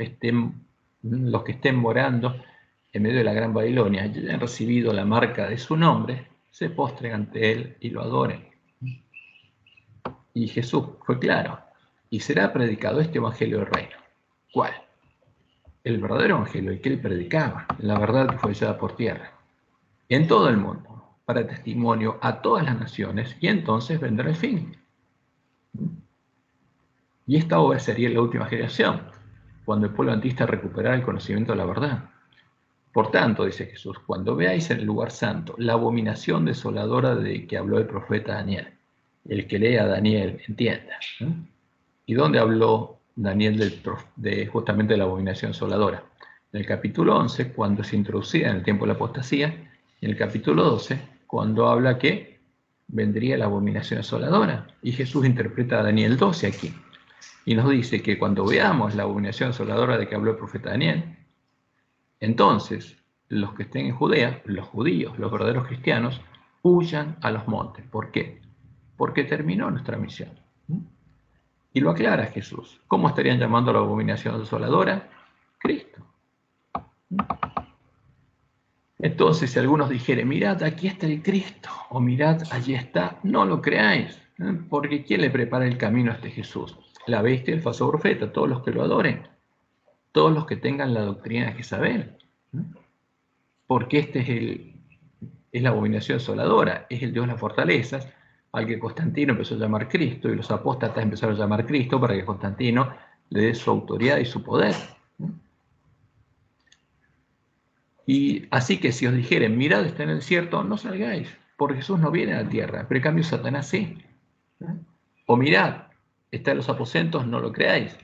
los que estén morando en medio de la gran Babilonia y hayan recibido la marca de su nombre, se postren ante él y lo adoren. Y Jesús fue claro, y será predicado este evangelio del reino. ¿Cuál? El verdadero evangelio, el que él predicaba, la verdad que fue echada por tierra, en todo el mundo, para testimonio a todas las naciones, y entonces vendrá el fin. Y esta obra sería la última generación, cuando el pueblo adventista recuperara el conocimiento de la verdad. Por tanto, dice Jesús, cuando veáis en el lugar santo la abominación desoladora de que habló el profeta Daniel, el que lea a Daniel entienda. ¿Y dónde habló Daniel justamente de la abominación desoladora? En el capítulo 11, cuando se introducía en el tiempo de la apostasía, y en el capítulo 12, cuando habla que vendría la abominación desoladora. Y Jesús interpreta a Daniel 12 aquí. Y nos dice que cuando veamos la abominación desoladora de que habló el profeta Daniel, entonces los que estén en Judea, los judíos, los verdaderos cristianos, huyan a los montes. ¿Por qué? Porque terminó nuestra misión. Y lo aclara Jesús. ¿Cómo estarían llamando a la abominación desoladora? Cristo. Entonces, si algunos dijeren, mirad, aquí está el Cristo, o mirad, allí está, no lo creáis, porque ¿quién le prepara el camino a este Jesús? La bestia y el falso profeta, todos los que lo adoren, todos los que tengan la doctrina de Jezabel, porque este es la abominación desoladora, es el Dios de las fortalezas, al que Constantino empezó a llamar Cristo, y los apóstatas empezaron a llamar Cristo para que Constantino le dé su autoridad y su poder. Y así que si os dijeren, mirad, está en el desierto, no salgáis, porque Jesús no viene a la tierra, pero en cambio Satanás sí. O mirad, está en los aposentos, no lo creáis,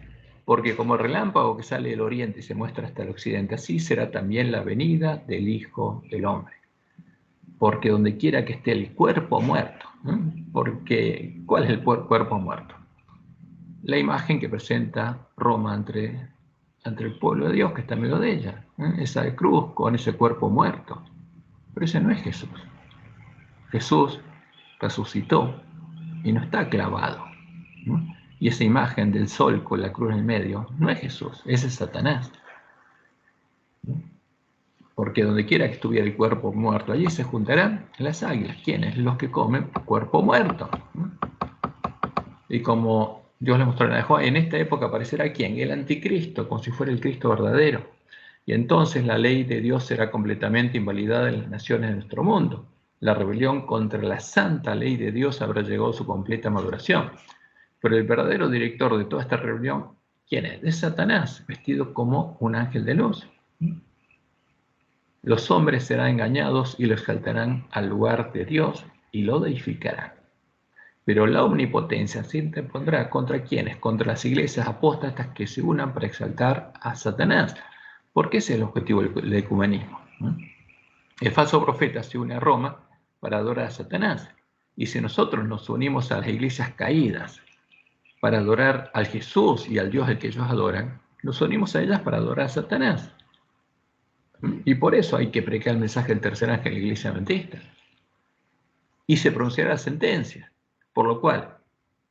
porque como el relámpago que sale del oriente y se muestra hasta el occidente, así será también la venida del Hijo del Hombre. Porque donde quiera que esté el cuerpo muerto, porque ¿cuál es el cuerpo muerto? La imagen que presenta Roma entre el pueblo de Dios que está en medio de ella, esa cruz con ese cuerpo muerto. Pero ese no es Jesús. Jesús resucitó y no está clavado. Y esa imagen del sol con la cruz en el medio no es Jesús, ese es Satanás. Porque donde quiera que estuviera el cuerpo muerto, allí se juntarán las águilas. ¿Quiénes? Los que comen cuerpo muerto. Y como Dios le mostró en la de Juan, en esta época aparecerá ¿quién? El anticristo, como si fuera el Cristo verdadero. Y entonces la ley de Dios será completamente invalidada en las naciones de nuestro mundo. La rebelión contra la santa ley de Dios habrá llegado a su completa maduración. Pero el verdadero director de toda esta rebelión, ¿quién es? Es Satanás, vestido como un ángel de luz. Los hombres serán engañados y lo exaltarán al lugar de Dios y lo deificarán. Pero la omnipotencia se interpondrá contra quienes, contra las iglesias apóstatas que se unan para exaltar a Satanás, porque ese es el objetivo del ecumenismo. El falso profeta se une a Roma para adorar a Satanás, y si nosotros nos unimos a las iglesias caídas para adorar al Jesús y al Dios al que ellos adoran, nos unimos a ellas para adorar a Satanás. Y por eso hay que predicar el mensaje del tercer ángel en la iglesia adventista. y se pronunciará la sentencia, por lo cual,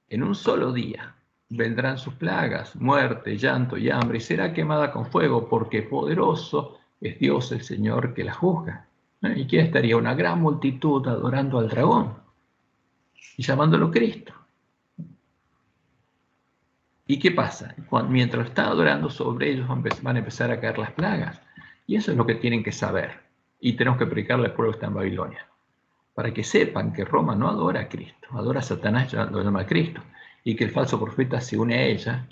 en un solo día, vendrán sus plagas, muerte, llanto y hambre, y será quemada con fuego, porque poderoso es Dios el Señor que la juzga. ¿Y quién estaría? Una gran multitud adorando al dragón y llamándolo Cristo. ¿Y qué pasa? Mientras está adorando, sobre ellos van a empezar a caer las plagas. Y eso es lo que tienen que saber. Y tenemos que predicarle al pueblo que está en Babilonia, para que sepan que Roma no adora a Cristo, adora a Satanás, lo llama a Cristo, y que el falso profeta se une a ella,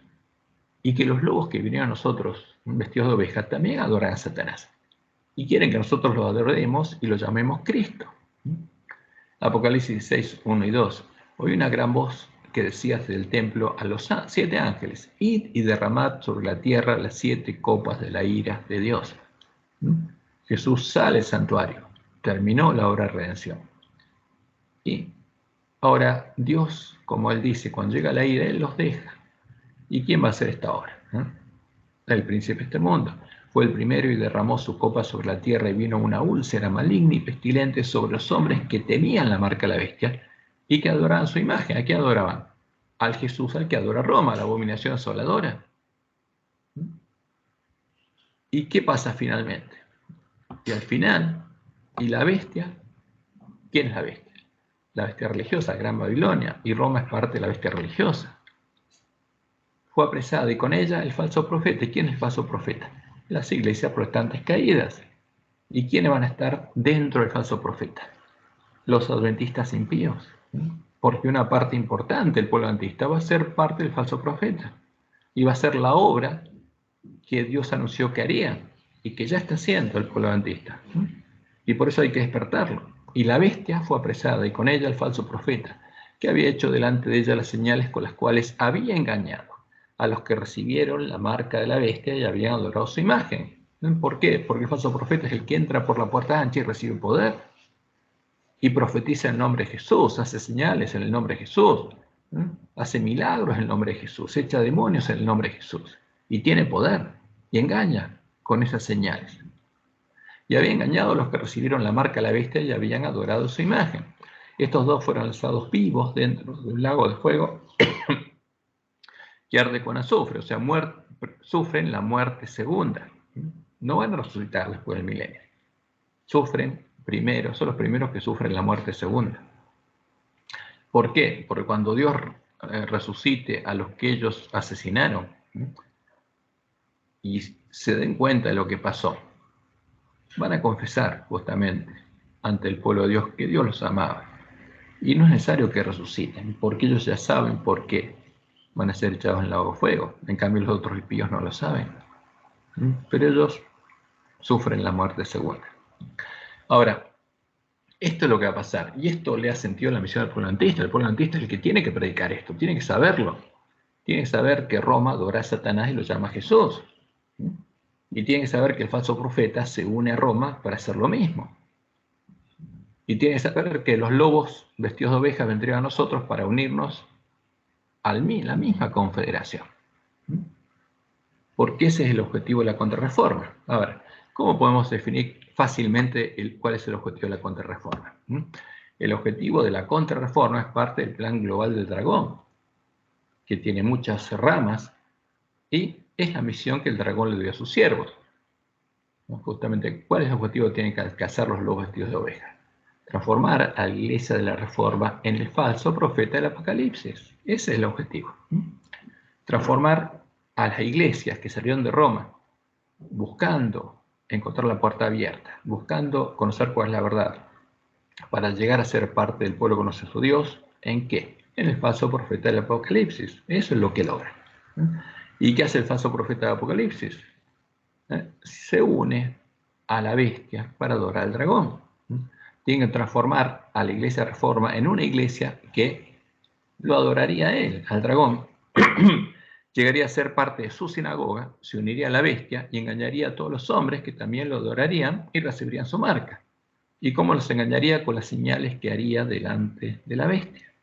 y que los lobos que vinieron a nosotros vestidos de oveja también adoran a Satanás. Y quieren que nosotros lo adoremos y lo llamemos Cristo. Apocalipsis 6, 1 y 2. Oí una gran voz que decía desde el templo a los 7 ángeles: id y derramad sobre la tierra las 7 copas de la ira de Dios. Jesús sale del santuario, terminó la obra de redención. Y ahora Dios, como Él dice, cuando llega la ira, Él los deja. ¿Y quién va a hacer esta obra? El príncipe de este mundo. Fue el primero y derramó su copa sobre la tierra, y vino una úlcera maligna y pestilente sobre los hombres que tenían la marca de la bestia y que adoraban su imagen. ¿A qué adoraban? Al Jesús al que adora Roma, la abominación asoladora. ¿Y qué pasa finalmente? Y al final, ¿y la bestia? ¿Quién es la bestia? La bestia religiosa, Gran Babilonia, y Roma es parte de la bestia religiosa. Fue apresada, y con ella el falso profeta. ¿Y quién es el falso profeta? Las iglesias protestantes caídas. ¿Y quiénes van a estar dentro del falso profeta? Los adventistas impíos. Porque una parte importante del pueblo adventista va a ser parte del falso profeta. Y va a ser la obra que Dios anunció que haría y que ya está haciendo el pueblo adventista. Y por eso hay que despertarlo. Y la bestia fue apresada, y con ella el falso profeta, que había hecho delante de ella las señales con las cuales había engañado a los que recibieron la marca de la bestia y habían adorado su imagen. ¿Por qué? Porque el falso profeta es el que entra por la puerta ancha y recibe poder. Y profetiza en el nombre de Jesús, hace señales en el nombre de Jesús, hace milagros en el nombre de Jesús, echa demonios en el nombre de Jesús. Y tiene poder, y engaña con esas señales. Y había engañado a los que recibieron la marca de la bestia y habían adorado su imagen. Estos dos fueron lanzados vivos dentro de un lago de fuego que arde con azufre, o sea, sufren la muerte segunda. No van a resucitar después del milenio. Sufren primero, son los primeros que sufren la muerte segunda. ¿Por qué? Porque cuando Dios resucite a los que ellos asesinaron y se den cuenta de lo que pasó, van a confesar justamente ante el pueblo de Dios que Dios los amaba. Y no es necesario que resuciten, porque ellos ya saben por qué van a ser echados en el lago de fuego. En cambio, los otros impíos no lo saben. Pero ellos sufren la muerte segunda. Ahora, esto es lo que va a pasar. Y esto le ha sentido la misión al pueblo adventista. El pueblo adventista es el que tiene que predicar esto, tiene que saberlo. Tiene que saber que Roma adora a Satanás y lo llama Jesús. Y tiene que saber que el falso profeta se une a Roma para hacer lo mismo. Y tiene que saber que los lobos vestidos de ovejas vendrían a nosotros para unirnos a la misma confederación. Porque ese es el objetivo de la contrarreforma. A ver, ¿cómo podemos definir fácilmente cuál es el objetivo de la contrarreforma? El objetivo de la contrarreforma es parte del plan global del dragón, que tiene muchas ramas, y es la misión que el dragón le dio a sus siervos. Justamente, ¿cuál es el objetivo que tienen que alcanzar los lobos vestidos de oveja? Transformar a la iglesia de la reforma en el falso profeta del Apocalipsis. Ese es el objetivo. Transformar a las iglesias que salieron de Roma buscando encontrar la puerta abierta, buscando conocer cuál es la verdad, para llegar a ser parte del pueblo que conoce a su Dios. ¿En qué? En el falso profeta del Apocalipsis. Eso es lo que logra. ¿Y qué hace el falso profeta del Apocalipsis? Se une a la bestia para adorar al dragón. Tiene que transformar a la iglesia de reforma en una iglesia que lo adoraría a él, al dragón. Llegaría a ser parte de su sinagoga, se uniría a la bestia y engañaría a todos los hombres que también lo adorarían y recibirían su marca. ¿Y cómo los engañaría? Con las señales que haría delante de la bestia.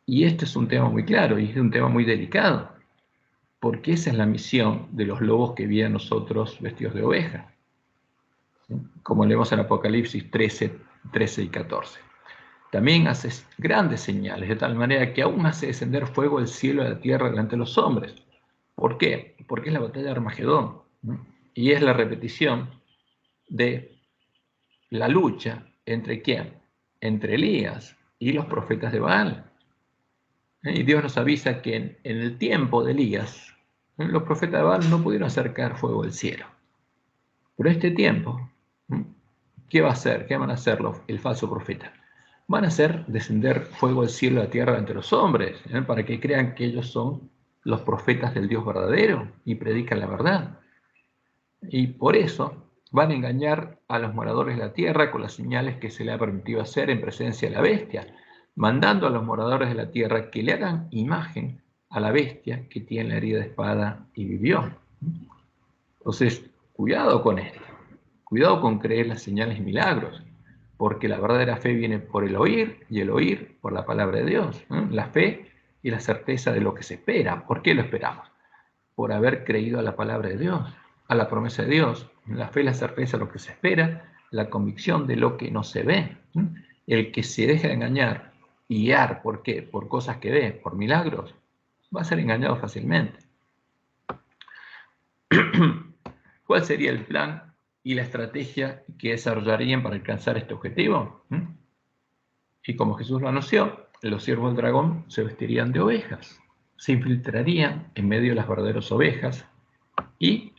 Y este es un tema muy claro y es un tema muy delicado, porque esa es la misión de los lobos que vi a nosotros vestidos de oveja. como leemos en Apocalipsis 13 y 14. También hace grandes señales, de tal manera que aún hace descender fuego del cielo a la tierra delante de los hombres. ¿Por qué? Porque es la batalla de Armagedón, ¿no? Y es la repetición de la lucha entre ¿quién? Entre Elías y los profetas de Baal. Y Dios nos avisa que en el tiempo de Elías, los profetas de Baal no pudieron acercar fuego del cielo. Pero este tiempo, ¿qué va a hacer? ¿Qué van a hacer el falso profeta? Van a hacer descender fuego del cielo a la tierra ante los hombres, para que crean que ellos son los profetas del Dios verdadero y predican la verdad. Y por eso van a engañar a los moradores de la tierra con las señales que se le ha permitido hacer en presencia de la bestia, mandando a los moradores de la tierra que le hagan imagen a la bestia que tiene la herida de espada y vivió. Entonces, cuidado con esto. Cuidado con creer las señales y milagros, porque la verdadera fe viene por el oír y el oír por la palabra de Dios. La fe y la certeza de lo que se espera. ¿Por qué lo esperamos? Por haber creído a la palabra de Dios, a la promesa de Dios. La fe y la certeza de lo que se espera, la convicción de lo que no se ve. El que se deja engañar y guiar, ¿por qué? Por cosas que ve, por milagros, va a ser engañado fácilmente. ¿Cuál sería el plan y la estrategia que desarrollarían para alcanzar este objetivo? Y como Jesús lo anunció, los siervos del dragón se vestirían de ovejas, se infiltrarían en medio de las verdaderas ovejas y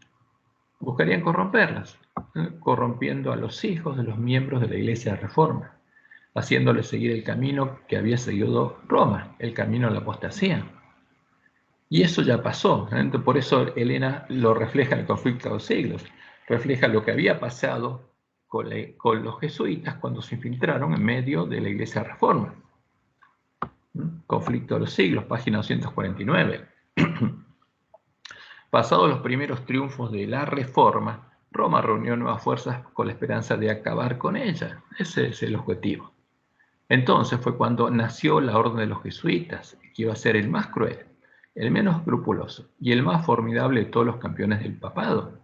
buscarían corromperlas, corrompiendo a los hijos de los miembros de la Iglesia de Reforma, haciéndoles seguir el camino que había seguido Roma, el camino a la apostasía. Y eso ya pasó, por eso Elena lo refleja en el conflicto de los siglos, refleja lo que había pasado con los jesuitas cuando se infiltraron en medio de la Iglesia de Reforma. Conflicto de los siglos, página 249. Pasados los primeros triunfos de la Reforma, Roma reunió nuevas fuerzas con la esperanza de acabar con ella. Ese es el objetivo. Entonces fue cuando nació la orden de los jesuitas, que iba a ser el más cruel, el menos escrupuloso y el más formidable de todos los campeones del papado.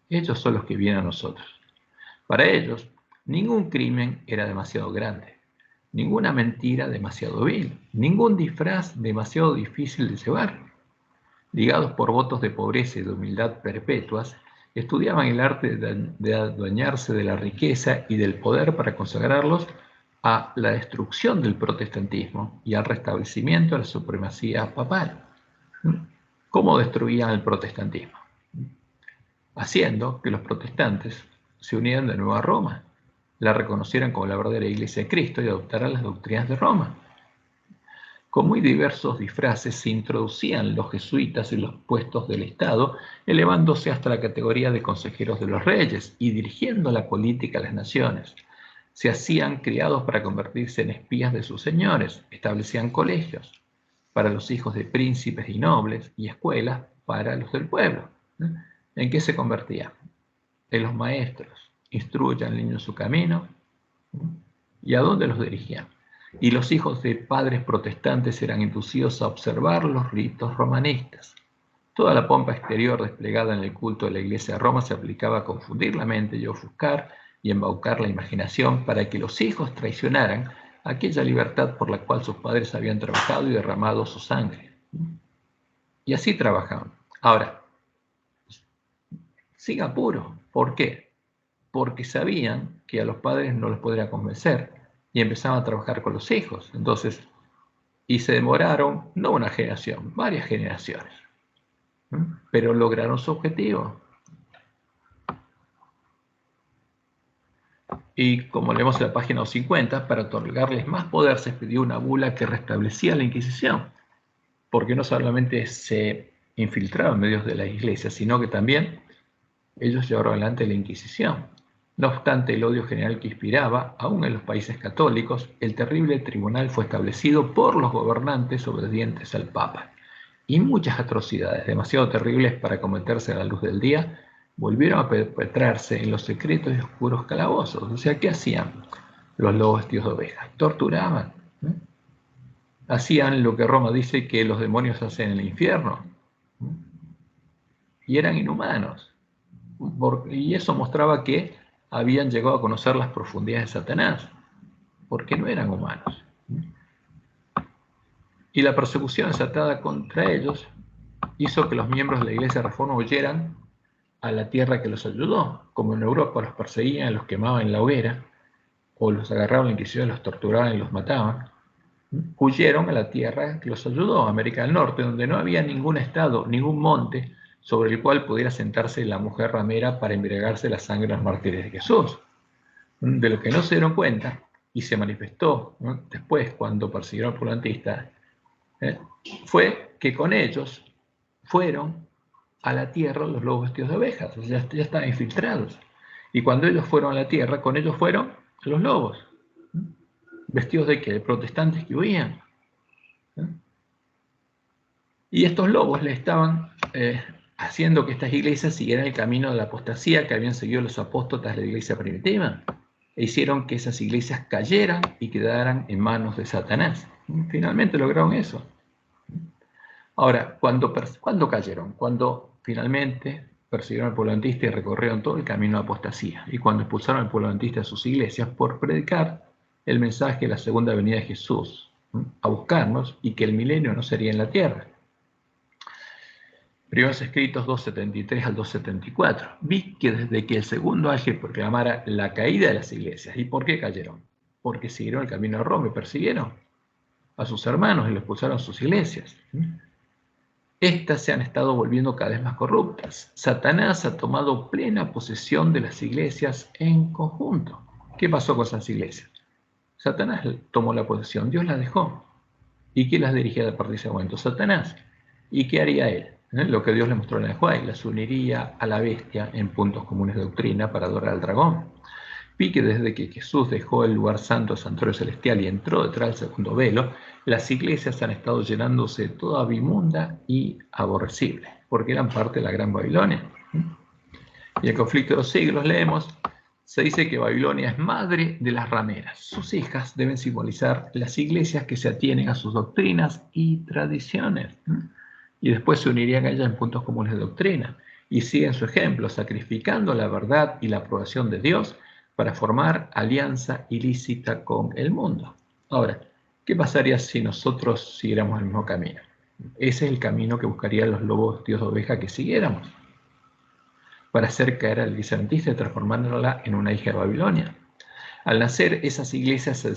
Ellos son los que vienen a nosotros. Para ellos, ningún crimen era demasiado grande, ninguna mentira demasiado vil, ningún disfraz demasiado difícil de llevar. Ligados por votos de pobreza y de humildad perpetuas, estudiaban el arte de adueñarse de la riqueza y del poder para consagrarlos a la destrucción del protestantismo y al restablecimiento de la supremacía papal. ¿Cómo destruían el protestantismo? Haciendo que los protestantes se unieran de nuevo a Roma, la reconocieran como la verdadera Iglesia de Cristo y adoptaran las doctrinas de Roma. Con muy diversos disfraces se introducían los jesuitas en los puestos del Estado, elevándose hasta la categoría de consejeros de los reyes y dirigiendo la política a las naciones. Se hacían criados para convertirse en espías de sus señores, establecían colegios para los hijos de príncipes y nobles y escuelas para los del pueblo. ¿En qué se convertían? En los maestros. Instruyan al niño en su camino. ¿Y a dónde los dirigían? Y los hijos de padres protestantes eran inducidos a observar los ritos romanistas. Toda la pompa exterior desplegada en el culto de la Iglesia de Roma se aplicaba a confundir la mente y ofuscar y embaucar la imaginación para que los hijos traicionaran aquella libertad por la cual sus padres habían trabajado y derramado su sangre. Y así trabajaban. Ahora, sin apuro. ¿Por qué? Porque sabían que a los padres no los podría convencer y empezaban a trabajar con los hijos. Entonces, y se demoraron, no una generación, varias generaciones, pero lograron su objetivo. Y como leemos en la página 50, para otorgarles más poder se pidió una bula que restablecía la Inquisición, porque no solamente se infiltraron en medios de la iglesia, sino que también ellos llevaron adelante la Inquisición. No obstante el odio general que inspiraba, aún en los países católicos, el terrible tribunal fue establecido por los gobernantes obedientes al Papa. Y muchas atrocidades, demasiado terribles para cometerse a la luz del día, volvieron a perpetrarse en los secretos y oscuros calabozos. O sea, ¿qué hacían los lobos vestidos de ovejas? Torturaban. Hacían lo que Roma dice que los demonios hacen en el infierno. Y eran inhumanos. Y eso mostraba que habían llegado a conocer las profundidades de Satanás, porque no eran humanos. Y la persecución desatada contra ellos hizo que los miembros de la Iglesia de Reforma huyeran a la tierra que los ayudó. Como en Europa los perseguían, los quemaban en la hoguera, o los agarraban en la Inquisición, los torturaban y los mataban, huyeron a la tierra que los ayudó, América del Norte, donde no había ningún estado, ningún monte sobre el cual pudiera sentarse la mujer ramera para embriagarse la sangre de los mártires de Jesús. De lo que no se dieron cuenta, y se manifestó, ¿no?, después cuando persiguieron al pueblo antista, fue que con ellos fueron a la tierra los lobos vestidos de ovejas, o sea, ya estaban infiltrados. Y cuando ellos fueron a la tierra, con ellos fueron los lobos. ¿Vestidos de qué? De protestantes que huían. Y estos lobos le estaban haciendo que estas iglesias siguieran el camino de la apostasía que habían seguido los apóstoles de la iglesia primitiva, e hicieron que esas iglesias cayeran y quedaran en manos de Satanás. Finalmente lograron eso. Ahora, ¿cuándo cayeron? Cuando finalmente persiguieron al pueblo antista y recorrieron todo el camino de apostasía, y cuando expulsaron al pueblo antista de sus iglesias por predicar el mensaje de la segunda venida de Jesús a buscarnos, y que el milenio no sería en la tierra. Primeros Escritos 2:73 al 2:74. Vi que desde que el segundo ángel proclamara la caída de las iglesias. ¿Y por qué cayeron? Porque siguieron el camino de Roma y persiguieron a sus hermanos y los expulsaron a sus iglesias. Estas se han estado volviendo cada vez más corruptas. Satanás ha tomado plena posesión de las iglesias en conjunto. ¿Qué pasó con esas iglesias? Satanás tomó la posesión, Dios las dejó. ¿Y quién las dirigía a partir de ese momento? Satanás. ¿Y qué haría él? Lo que Dios le mostró en el Juárez, las uniría a la bestia en puntos comunes de doctrina para adorar al dragón. Vi que desde que Jesús dejó el lugar santo, santuario celestial, y entró detrás del segundo velo, las iglesias han estado llenándose de toda abimunda y aborrecible, porque eran parte de la Gran Babilonia. Y el conflicto de los siglos, leemos, se dice que Babilonia es madre de las rameras. Sus hijas deben simbolizar las iglesias que se atienen a sus doctrinas y tradiciones, y después se unirían a ellas en puntos comunes de doctrina, y siguen su ejemplo, sacrificando la verdad y la aprobación de Dios para formar alianza ilícita con el mundo. Ahora, ¿qué pasaría si nosotros siguiéramos el mismo camino? Ese es el camino que buscarían los lobos vestidos de oveja que siguiéramos, para hacer caer a la iglesia adventista y transformándola en una hija de Babilonia. Al nacer, esas iglesias se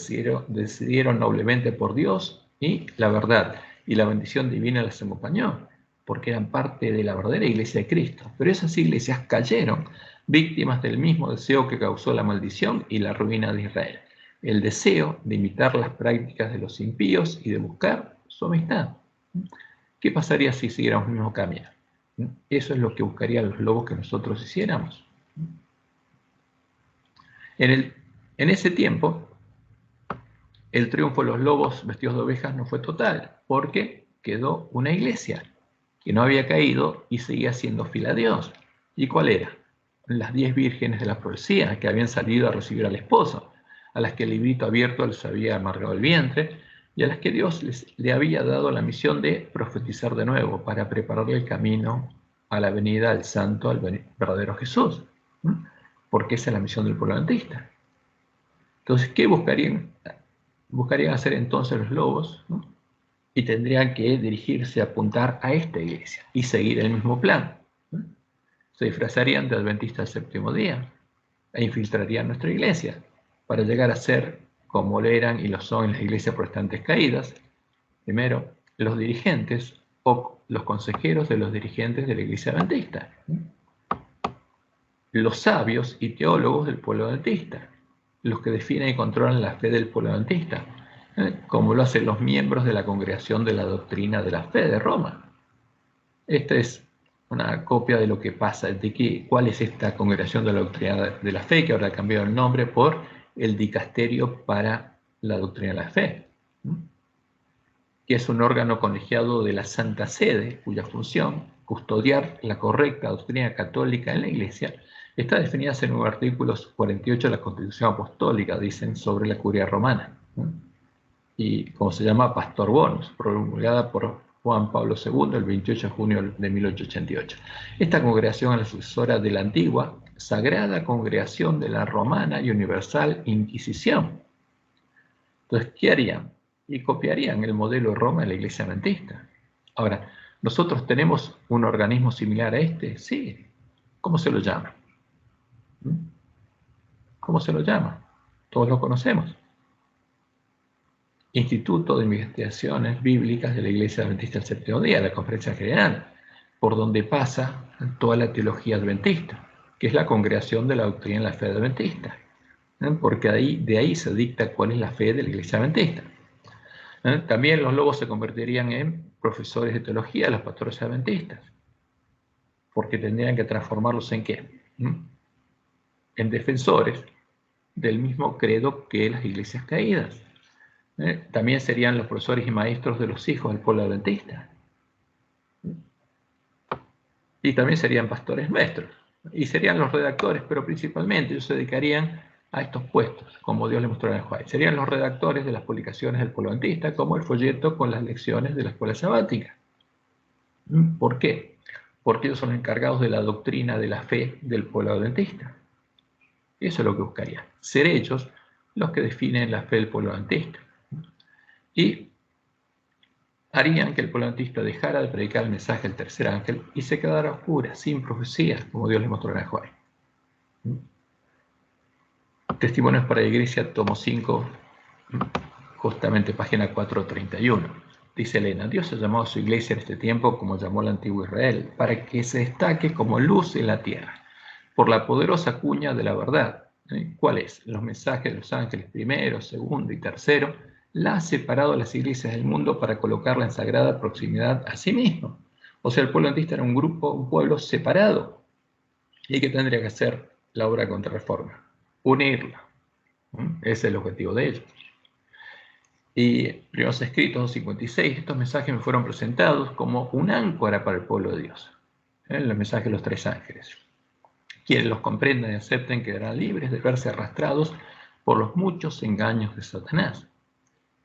decidieron noblemente por Dios y la verdad, y la bendición divina las acompañó, porque eran parte de la verdadera iglesia de Cristo. Pero esas iglesias cayeron víctimas del mismo deseo que causó la maldición y la ruina de Israel, el deseo de imitar las prácticas de los impíos y de buscar su amistad. ¿Qué pasaría si siguiéramos el mismo camino? Eso es lo que buscarían los lobos que nosotros hiciéramos. En ese tiempo, el triunfo de los lobos vestidos de ovejas no fue total, porque quedó una iglesia que no había caído y seguía siendo fiel a Dios. ¿Y cuál era? Las 10 vírgenes de la profecía que habían salido a recibir al esposo, a las que el librito abierto les había amargado el vientre, y a las que Dios le había dado la misión de profetizar de nuevo para prepararle el camino a la venida del santo, al verdadero Jesús, porque esa es la misión del pueblo adventista. Entonces, ¿qué buscarían hacer entonces los lobos? Y tendrían que dirigirse a apuntar a esta iglesia y seguir el mismo plan. Se disfrazarían de adventistas del séptimo día e infiltrarían nuestra iglesia para llegar a ser, como lo eran y lo son en las iglesias protestantes caídas, primero, los dirigentes o los consejeros de los dirigentes de la iglesia adventista, los sabios y teólogos del pueblo adventista, los que definen y controlan la fe del pueblo adventista, como lo hacen los miembros de la Congregación de la Doctrina de la Fe de Roma. Esta es una copia de lo que pasa, cuál es esta Congregación de la Doctrina de la Fe, que ahora ha cambiado el nombre por el Dicasterio para la Doctrina de la Fe, que es un órgano colegiado de la Santa Sede, cuya función, custodiar la correcta doctrina católica en la Iglesia, está definida en los artículos 48 de la Constitución Apostólica, dicen, sobre la curia romana, y como se llama Pastor Bonus, promulgada por Juan Pablo II el 28 de junio de 1888. Esta congregación es la sucesora de la antigua, Sagrada Congregación de la Romana y Universal Inquisición. Entonces, ¿qué harían? Y copiarían el modelo de Roma de la Iglesia Adventista. Ahora, ¿nosotros tenemos un organismo similar a este? Sí. ¿Cómo se lo llama? ¿Cómo se lo llama? Todos lo conocemos. Instituto de Investigaciones Bíblicas de la Iglesia Adventista del Séptimo Día, la Conferencia General, por donde pasa toda la teología adventista, que es la congregación de la doctrina en la fe adventista, porque de ahí se dicta cuál es la fe de la Iglesia Adventista. También los lobos se convertirían en profesores de teología, los pastores adventistas, porque tendrían que transformarlos en ¿qué? En defensores del mismo credo que las iglesias caídas. También serían los profesores y maestros de los hijos del pueblo adventista. Y también serían pastores nuestros. Y serían los redactores, pero principalmente ellos se dedicarían a estos puestos, como Dios les mostró en el Juárez. Serían los redactores de las publicaciones del pueblo adventista, como el folleto con las lecciones de la escuela sabática. ¿Por qué? Porque ellos son encargados de la doctrina de la fe del pueblo adventista. Eso es lo que buscarían. Ser ellos los que definen la fe del pueblo adventista. Y harían que el pueblo adventista dejara de predicar el mensaje del tercer ángel y se quedara a oscuras, sin profecías, como Dios les mostró en el Juárez. Testimonios para la Iglesia, tomo 5, justamente página 431. Dice Elena, Dios ha llamado a su iglesia en este tiempo como llamó al antiguo Israel, para que se destaque como luz en la tierra, por la poderosa cuña de la verdad. ¿Cuál es? Los mensajes de los ángeles primero, segundo y tercero, la ha separado a las iglesias del mundo para colocarla en sagrada proximidad a sí mismo. O sea, el pueblo adventista era un pueblo separado. ¿Y qué tendría que hacer la obra de contrarreforma? Unirla. Ese es el objetivo de ellos. Y primeros escritos 56, estos mensajes me fueron presentados como un áncora para el pueblo de Dios. El mensaje de los tres ángeles. Quienes los comprendan y acepten quedarán libres de verse arrastrados por los muchos engaños de Satanás.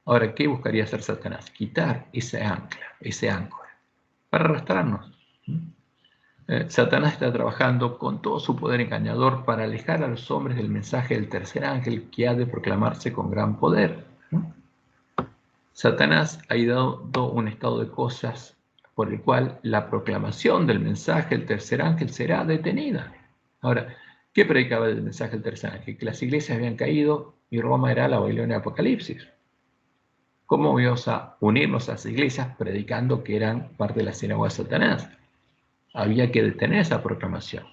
Ahora, ¿qué buscaría hacer Satanás? Quitar ese ancla, ese áncora, para arrastrarnos. Satanás está trabajando con todo su poder engañador para alejar a los hombres del mensaje del tercer ángel que ha de proclamarse con gran poder. Satanás ha dado un estado de cosas por el cual la proclamación del mensaje del tercer ángel será detenida. Ahora, ¿qué predicaba el mensaje del tercer ángel? Que las iglesias habían caído y Roma era la Babilonia de Apocalipsis. ¿Cómo íbamos a unirnos a las iglesias predicando que eran parte de la sinagoga de Satanás? Había que detener esa proclamación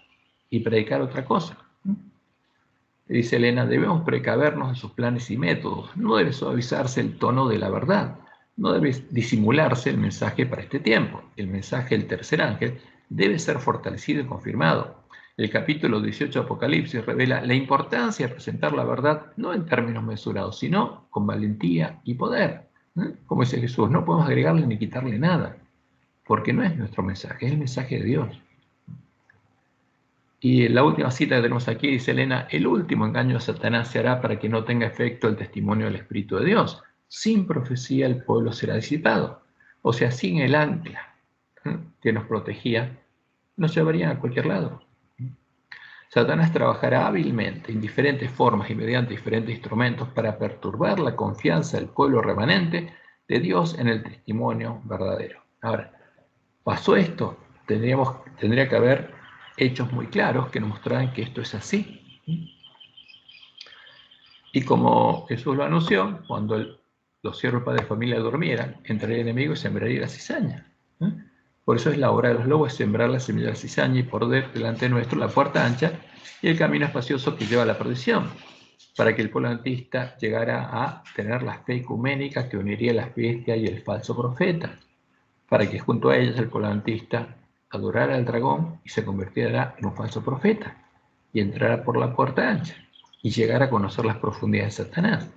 y predicar otra cosa. Dice Elena, debemos precavernos de sus planes y métodos. No debe suavizarse el tono de la verdad. No debe disimularse el mensaje para este tiempo. El mensaje del tercer ángel debe ser fortalecido y confirmado. El capítulo 18 de Apocalipsis revela la importancia de presentar la verdad no en términos mesurados, sino con valentía y poder. Como dice Jesús, no podemos agregarle ni quitarle nada, porque no es nuestro mensaje, es el mensaje de Dios. Y la última cita que tenemos aquí dice Elena, el último engaño de Satanás se hará para que no tenga efecto el testimonio del Espíritu de Dios. Sin profecía el pueblo será disipado. O sea, sin el ancla que nos protegía, nos llevarían a cualquier lado. Satanás trabajará hábilmente en diferentes formas y mediante diferentes instrumentos para perturbar la confianza del pueblo remanente de Dios en el testimonio verdadero. Ahora, pasó esto, tendría que haber hechos muy claros que nos mostraran que esto es así. Y como Jesús lo anunció, cuando los siervos padres de familia durmieran, entraría el enemigo y sembraría la cizaña. Por eso es la obra de los lobos, sembrar la semilla de la cizaña y poner delante nuestro la puerta ancha y el camino espacioso que lleva a la perdición, para que el pueblo adventista llegara a tener la fe ecuménica que uniría la bestia y el falso profeta, para que junto a ellos el pueblo adventista adorara al dragón y se convirtiera en un falso profeta y entrara por la puerta ancha y llegara a conocer las profundidades de Satanás.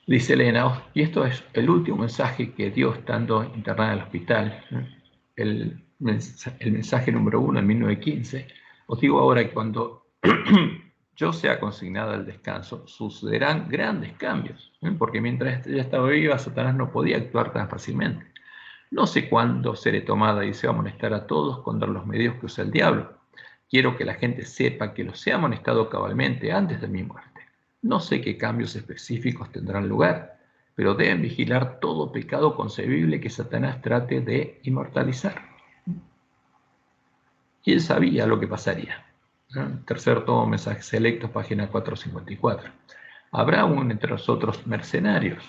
Dice Elena, y esto es el último mensaje que dio estando internada en el hospital, el mensaje número 1 en 1915. Os digo ahora que cuando yo sea consignada al descanso, sucederán grandes cambios, porque mientras ella estaba viva, Satanás no podía actuar tan fácilmente. No sé cuándo seré tomada y se va a amonestar a todos contra los medios que usa el diablo. quiero que la gente sepa que los he amonestado cabalmente antes de mi muerte. No sé qué cambios específicos tendrán lugar, pero deben vigilar todo pecado concebible que Satanás trate de inmortalizar. Y él sabía lo que pasaría. Tercer tomo, Mensajes Selectos, página 454. Habrá aún entre nosotros mercenarios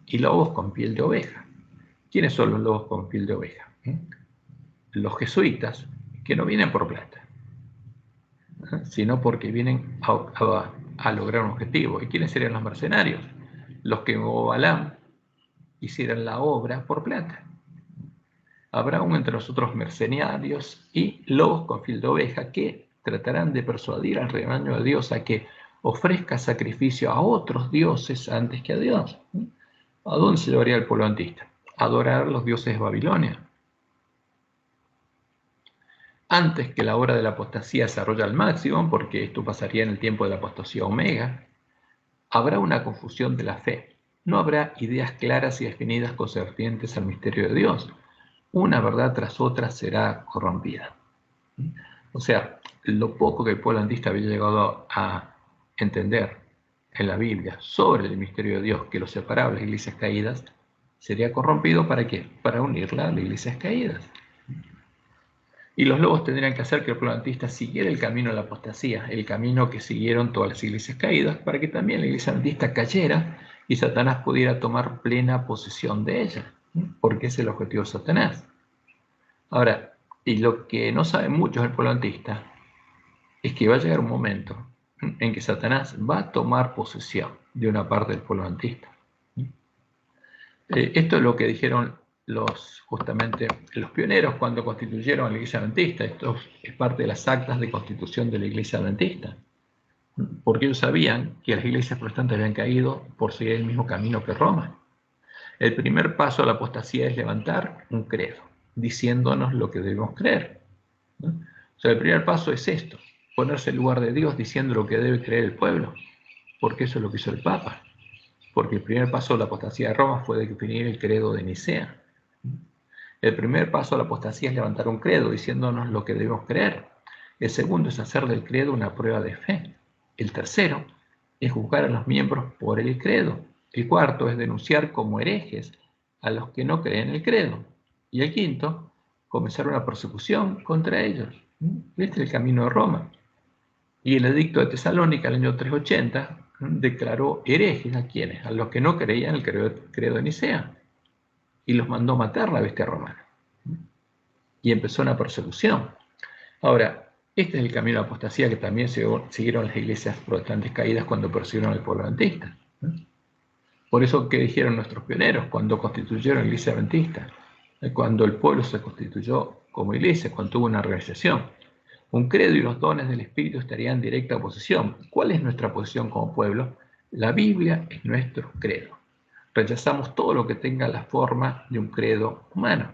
y lobos con piel de oveja. ¿Quiénes son los lobos con piel de oveja? Los jesuitas, que no vienen por plata, sino porque vienen a lograr un objetivo. ¿Y quiénes serían los mercenarios? Los que en Balaam hicieran la obra por plata. Habrá aún entre nosotros mercenarios y lobos con piel de oveja que tratarán de persuadir al rebaño de Dios a que ofrezca sacrificio a otros dioses antes que a Dios. ¿A dónde se llevaría el pueblo antista? A adorar a los dioses de Babilonia. Antes que la hora de la apostasía desarrolle al máximo, porque esto pasaría en el tiempo de la apostasía omega, habrá una confusión de la fe. No habrá ideas claras y definidas concernientes al misterio de Dios. Una verdad tras otra será corrompida. O sea, lo poco que el pueblo antista había llegado a entender en la Biblia sobre el misterio de Dios que lo separaba de las iglesias caídas, sería corrompido ¿para qué? Para unirla a las iglesias caídas. Y los lobos tendrían que hacer que el pueblo adventista siguiera el camino de la apostasía, el camino que siguieron todas las iglesias caídas, para que también la iglesia adventista cayera y Satanás pudiera tomar plena posesión de ella, porque ese es el objetivo de Satanás. Ahora, y lo que no saben muchos del pueblo adventista es que va a llegar un momento en que Satanás va a tomar posesión de una parte del pueblo adventista. Esto es lo que dijeron justamente los pioneros cuando constituyeron a la Iglesia Adventista. Esto es parte de las actas de constitución de la Iglesia Adventista, porque ellos sabían que las iglesias protestantes habían caído por seguir el mismo camino que Roma. El primer paso a la apostasía es levantar un credo, diciéndonos lo que debemos creer. O sea, el primer paso es esto, ponerse en lugar de Dios diciendo lo que debe creer el pueblo, porque eso es lo que hizo el Papa. Porque el primer paso a la apostasía de Roma fue definir el credo de Nicea. El primer paso a la apostasía es levantar un credo diciéndonos lo que debemos creer. El segundo es hacer del credo una prueba de fe. El tercero es juzgar a los miembros por el credo. El cuarto es denunciar como herejes a los que no creen el credo. Y el quinto, comenzar una persecución contra ellos. Este es el camino de Roma. Y el edicto de Tesalónica, el año 380, declaró herejes a quienes, a los que no creían el credo de Nicea, y los mandó matar la bestia romana. Y empezó una persecución. Ahora, este es el camino de la apostasía que también siguieron las iglesias protestantes caídas cuando persiguieron al pueblo adventista. Por eso, ¿qué dijeron nuestros pioneros cuando constituyeron la iglesia adventista? Cuando el pueblo se constituyó como iglesia, cuando tuvo una organización. Un credo y los dones del Espíritu estarían en directa oposición. ¿Cuál es nuestra posición como pueblo? La Biblia es nuestro credo. Rechazamos todo lo que tenga la forma de un credo humano.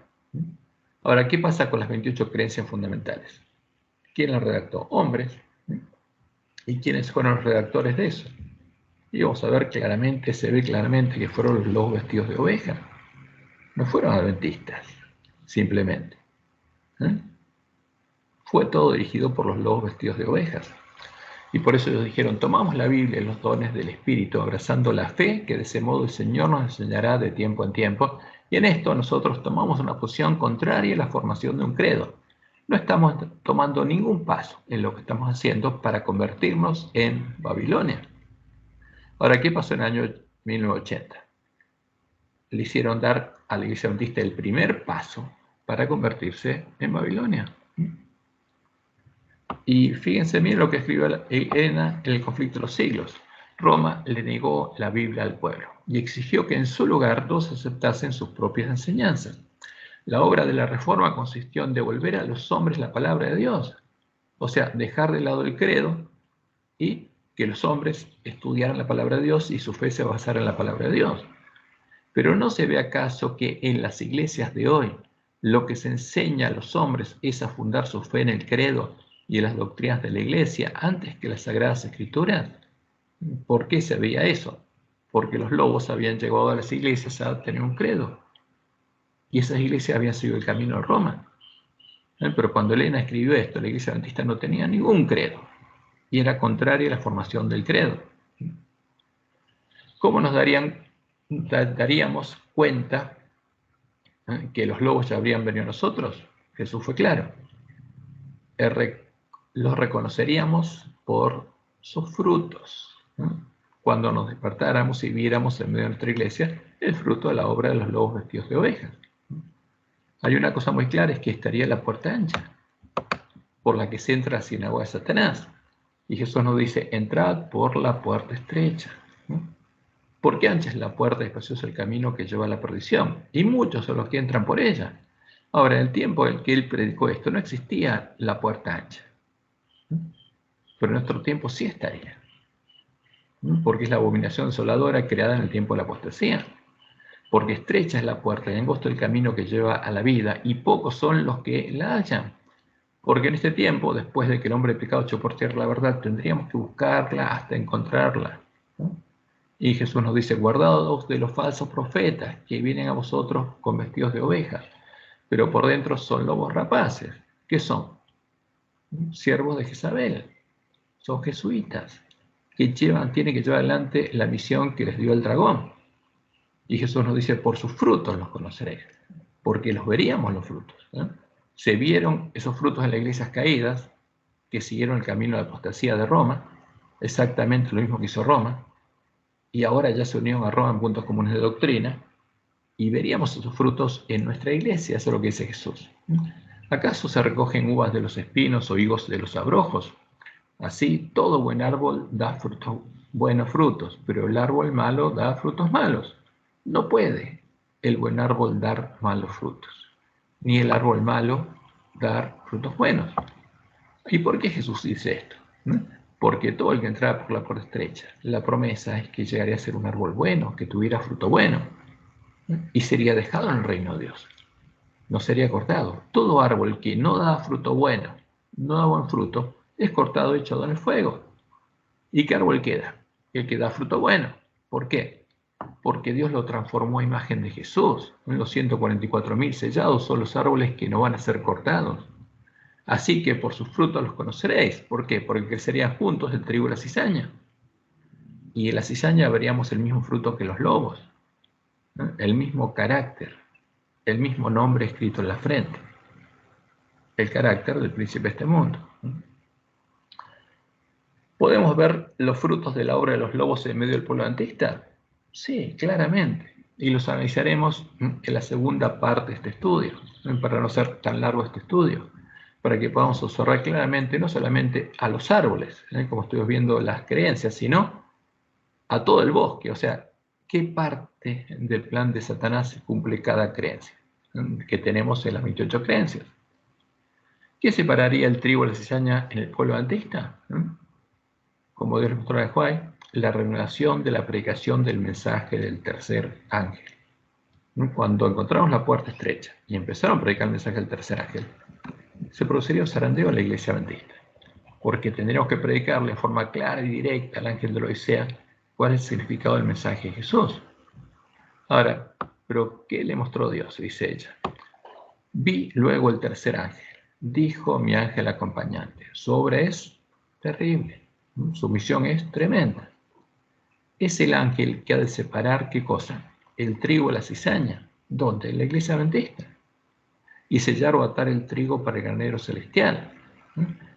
Ahora, ¿qué pasa con las 28 creencias fundamentales? ¿Quién las redactó? Hombres. ¿Y quiénes fueron los redactores de eso? Y vamos a ver claramente, se ve claramente que fueron los lobos vestidos de oveja. No fueron adventistas, simplemente. Fue todo dirigido por los lobos vestidos de ovejas. Y por eso ellos dijeron, tomamos la Biblia y los dones del Espíritu, abrazando la fe, que de ese modo el Señor nos enseñará de tiempo en tiempo. Y en esto nosotros tomamos una posición contraria a la formación de un credo. No estamos tomando ningún paso en lo que estamos haciendo para convertirnos en Babilonia. Ahora, ¿qué pasó en el año 1980? Le hicieron dar a la Iglesia Adventista el primer paso para convertirse en Babilonia. Y fíjense bien lo que escribió Elena en el conflicto de los siglos. Roma le negó la Biblia al pueblo y exigió que en su lugar todos aceptasen sus propias enseñanzas. La obra de la reforma consistió en devolver a los hombres la palabra de Dios, o sea, dejar de lado el credo y que los hombres estudiaran la palabra de Dios y su fe se basara en la palabra de Dios. Pero ¿no se ve acaso que en las iglesias de hoy lo que se enseña a los hombres es a fundar su fe en el credo y en las doctrinas de la iglesia antes que las sagradas escrituras? ¿Por qué se veía eso? Porque los lobos habían llegado a las iglesias a tener un credo y esas iglesias habían seguido el camino de Roma. Pero cuando Elena escribió esto, la Iglesia Adventista no tenía ningún credo y era contraria a la formación del credo. ¿Cómo nos daríamos cuenta que los lobos ya habrían venido a nosotros? Jesús fue claro. Los reconoceríamos por sus frutos. Cuando nos despertáramos y viéramos en medio de nuestra iglesia el fruto de la obra de los lobos vestidos de ovejas. Hay una cosa muy clara, es que estaría la puerta ancha, por la que se entra a la sinagoga de Satanás. Y Jesús nos dice, entrad por la puerta estrecha. Porque ancha es la puerta y espacioso el camino que lleva a la perdición, y muchos son los que entran por ella. Ahora, en el tiempo en que él predicó esto, no existía la puerta ancha. Pero en nuestro tiempo sí estaría. Porque es la abominación desoladora creada en el tiempo de la apostasía. Porque estrecha es la puerta y angosto el camino que lleva a la vida, y pocos son los que la hallan. Porque en este tiempo, después de que el hombre de pecado echó por tierra la verdad, tendríamos que buscarla hasta encontrarla. Y Jesús nos dice, guardaos de los falsos profetas que vienen a vosotros con vestidos de ovejas, pero por dentro son lobos rapaces. ¿Qué son? Siervos de Jezabel. Son jesuitas que tienen que llevar adelante la misión que les dio el dragón. Y Jesús nos dice, por sus frutos los conoceréis, porque los veríamos los frutos. Se vieron esos frutos en las iglesias caídas, que siguieron el camino de la apostasía de Roma, exactamente lo mismo que hizo Roma, y ahora ya se unieron a Roma en puntos comunes de doctrina, y veríamos esos frutos en nuestra iglesia. Eso es lo que dice Jesús. ¿Acaso se recogen uvas de los espinos o higos de los abrojos? Así, todo buen árbol da buenos frutos, pero el árbol malo da frutos malos. No puede el buen árbol dar malos frutos, ni el árbol malo dar frutos buenos. ¿Y por qué Jesús dice esto? Porque todo el que entraba por la puerta estrecha, la promesa es que llegaría a ser un árbol bueno, que tuviera fruto bueno, y sería dejado en el reino de Dios. No sería cortado. Todo árbol que no da fruto bueno, no da buen fruto, es cortado y echado en el fuego. ¿Y qué árbol queda? El que da fruto bueno. ¿Por qué? Porque Dios lo transformó a imagen de Jesús. Los 144.000 sellados son los árboles que no van a ser cortados. Así que por sus frutos los conoceréis. ¿Por qué? Porque crecerían juntos el trigo y la cizaña. Y en la cizaña veríamos el mismo fruto que los lobos, el mismo carácter, el mismo nombre escrito en la frente, el carácter del príncipe de este mundo. ¿Podemos ver los frutos de la obra de los lobos en medio del pueblo adventista? Sí, claramente. Y los analizaremos en la segunda parte de este estudio, para no ser tan largo este estudio, para que podamos observar claramente no solamente a los árboles, como estuvimos viendo las creencias, sino a todo el bosque. O sea, ¿qué parte del plan de Satanás cumple cada creencia que tenemos en las 28 creencias? ¿Qué separaría el trigo de la cizaña en el pueblo adventista? Como Dios mostró a Juan, la renovación de la predicación del mensaje del tercer ángel. Cuando encontramos la puerta estrecha y empezaron a predicar el mensaje del tercer ángel, se produciría un zarandeo en la iglesia adventista, porque tendríamos que predicarle en forma clara y directa al ángel de la Odisea cuál es el significado del mensaje de Jesús. Ahora, ¿pero qué le mostró Dios? Dice ella. Vi luego el tercer ángel. Dijo mi ángel acompañante, su obra es terrible, su misión es tremenda. Es el ángel que ha de separar, ¿qué cosa? El trigo de la cizaña. ¿Dónde? En la iglesia adventista. Y sellar o atar el trigo para el granero celestial.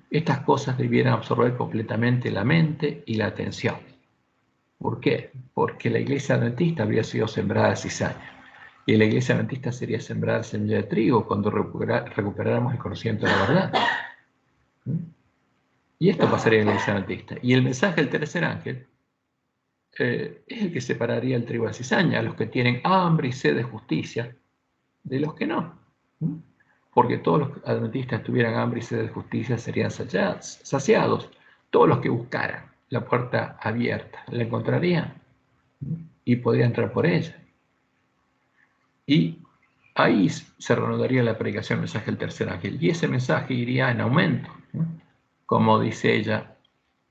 Estas cosas debieran absorber completamente la mente y la atención. ¿Por qué? Porque la iglesia adventista habría sido sembrada de cizaña. Y la iglesia adventista sería sembrada de semilla de trigo cuando recuperáramos el conocimiento de la verdad. Y esto pasaría en la iglesia adventista. Y el mensaje del tercer ángel es el que separaría el trigo de la cizaña, a los que tienen hambre y sed de justicia, de los que no. Porque todos los adventistas tuvieran hambre y sed de justicia serían saciados. Todos los que buscaran la puerta abierta la encontrarían y podrían entrar por ella. Y ahí se renovaría la predicación del mensaje del tercer ángel. Y ese mensaje iría en aumento, como dice ella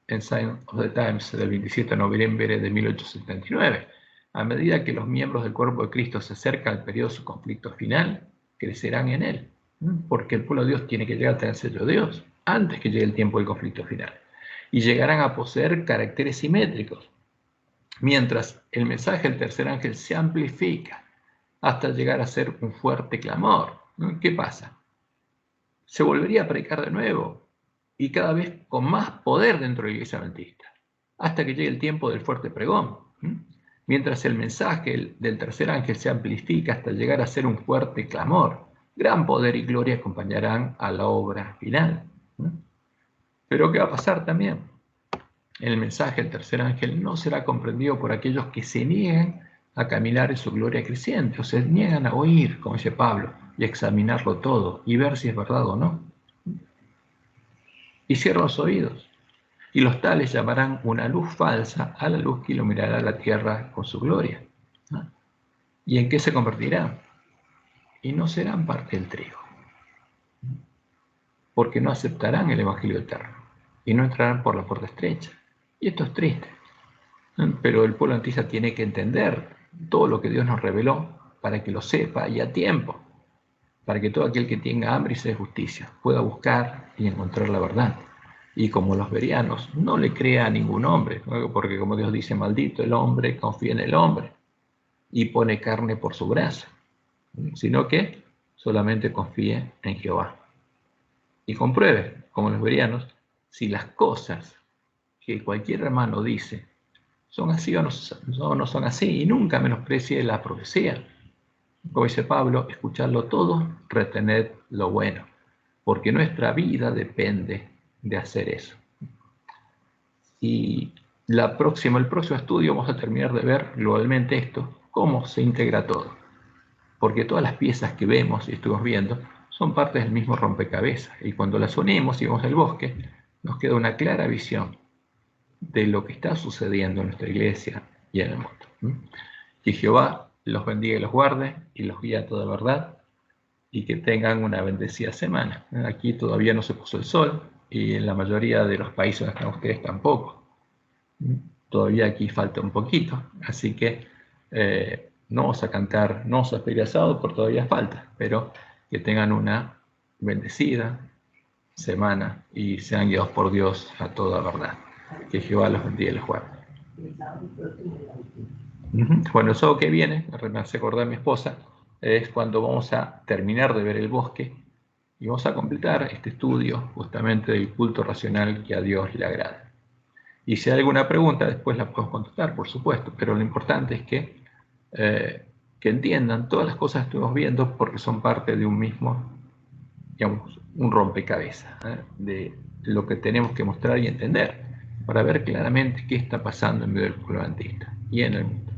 en Sign of the Times del 27 de noviembre de 1879. A medida que los miembros del cuerpo de Cristo se acercan al periodo de su conflicto final, crecerán en él. porque el pueblo de Dios tiene que llegar a tener el sello de Dios antes que llegue el tiempo del conflicto final. Y llegarán a poseer caracteres simétricos, mientras el mensaje del tercer ángel se amplifica hasta llegar a ser un fuerte clamor. ¿Qué pasa? Se volvería a predicar de nuevo y cada vez con más poder dentro de la iglesia adventista, hasta que llegue el tiempo del fuerte pregón. Mientras el mensaje del tercer ángel se amplifica hasta llegar a ser un fuerte clamor, gran poder y gloria acompañarán a la obra final. Pero ¿qué va a pasar también? El mensaje del tercer ángel no será comprendido por aquellos que se niegan a caminar en su gloria creciente, o se niegan a oír, como dice Pablo, y a examinarlo todo, y ver si es verdad o no. Y cierran los oídos. Y los tales llamarán una luz falsa a la luz que iluminará la tierra con su gloria. ¿Y en qué se convertirán? Y no serán parte del trigo, porque no aceptarán el evangelio eterno, y no entrarán por la puerta estrecha. Y esto es triste. Pero el pueblo adventista tiene que entender todo lo que Dios nos reveló para que lo sepa y a tiempo, para que todo aquel que tenga hambre y sed de justicia pueda buscar y encontrar la verdad. Y como los bereanos, no le crea a ningún hombre, ¿no? Porque como Dios dice, maldito el hombre, confía en el hombre y pone carne por su brazo, sino que solamente confíe en Jehová. Y compruebe, como los bereanos, si las cosas que cualquier hermano dice son así o no son así, y nunca menosprecie la profecía. Como dice Pablo, escuchadlo todo, retened lo bueno, porque nuestra vida depende de hacer eso. Y el próximo estudio vamos a terminar de ver globalmente esto, cómo se integra todo. Porque todas las piezas que vemos y estuvimos viendo son partes del mismo rompecabezas, y cuando las unimos y vemos el bosque, nos queda una clara visión de lo que está sucediendo en nuestra iglesia y en el mundo. Que Jehová los bendiga y los guarde y los guíe a toda verdad, y que tengan una bendecida semana. Aquí todavía no se puso el sol y en la mayoría de los países donde están ustedes tampoco. Todavía aquí falta un poquito, así que no vamos a cantar, no vamos a pedir asado porque todavía falta, pero que tengan una bendecida semana y sean guiados por Dios a toda verdad. Que Jehová los bendiga y los guarde. Bueno, el sábado que viene, me hace acordar mi esposa, es cuando vamos a terminar de ver el bosque y vamos a completar este estudio justamente del culto racional que a Dios le agrada. Y si hay alguna pregunta, después la podemos contestar, por supuesto, pero lo importante es que entiendan todas las cosas que estuvimos viendo porque son parte de un mismo, digamos, un rompecabezas, de lo que tenemos que mostrar y entender para ver claramente qué está pasando en medio del pueblo adventista y en el mundo.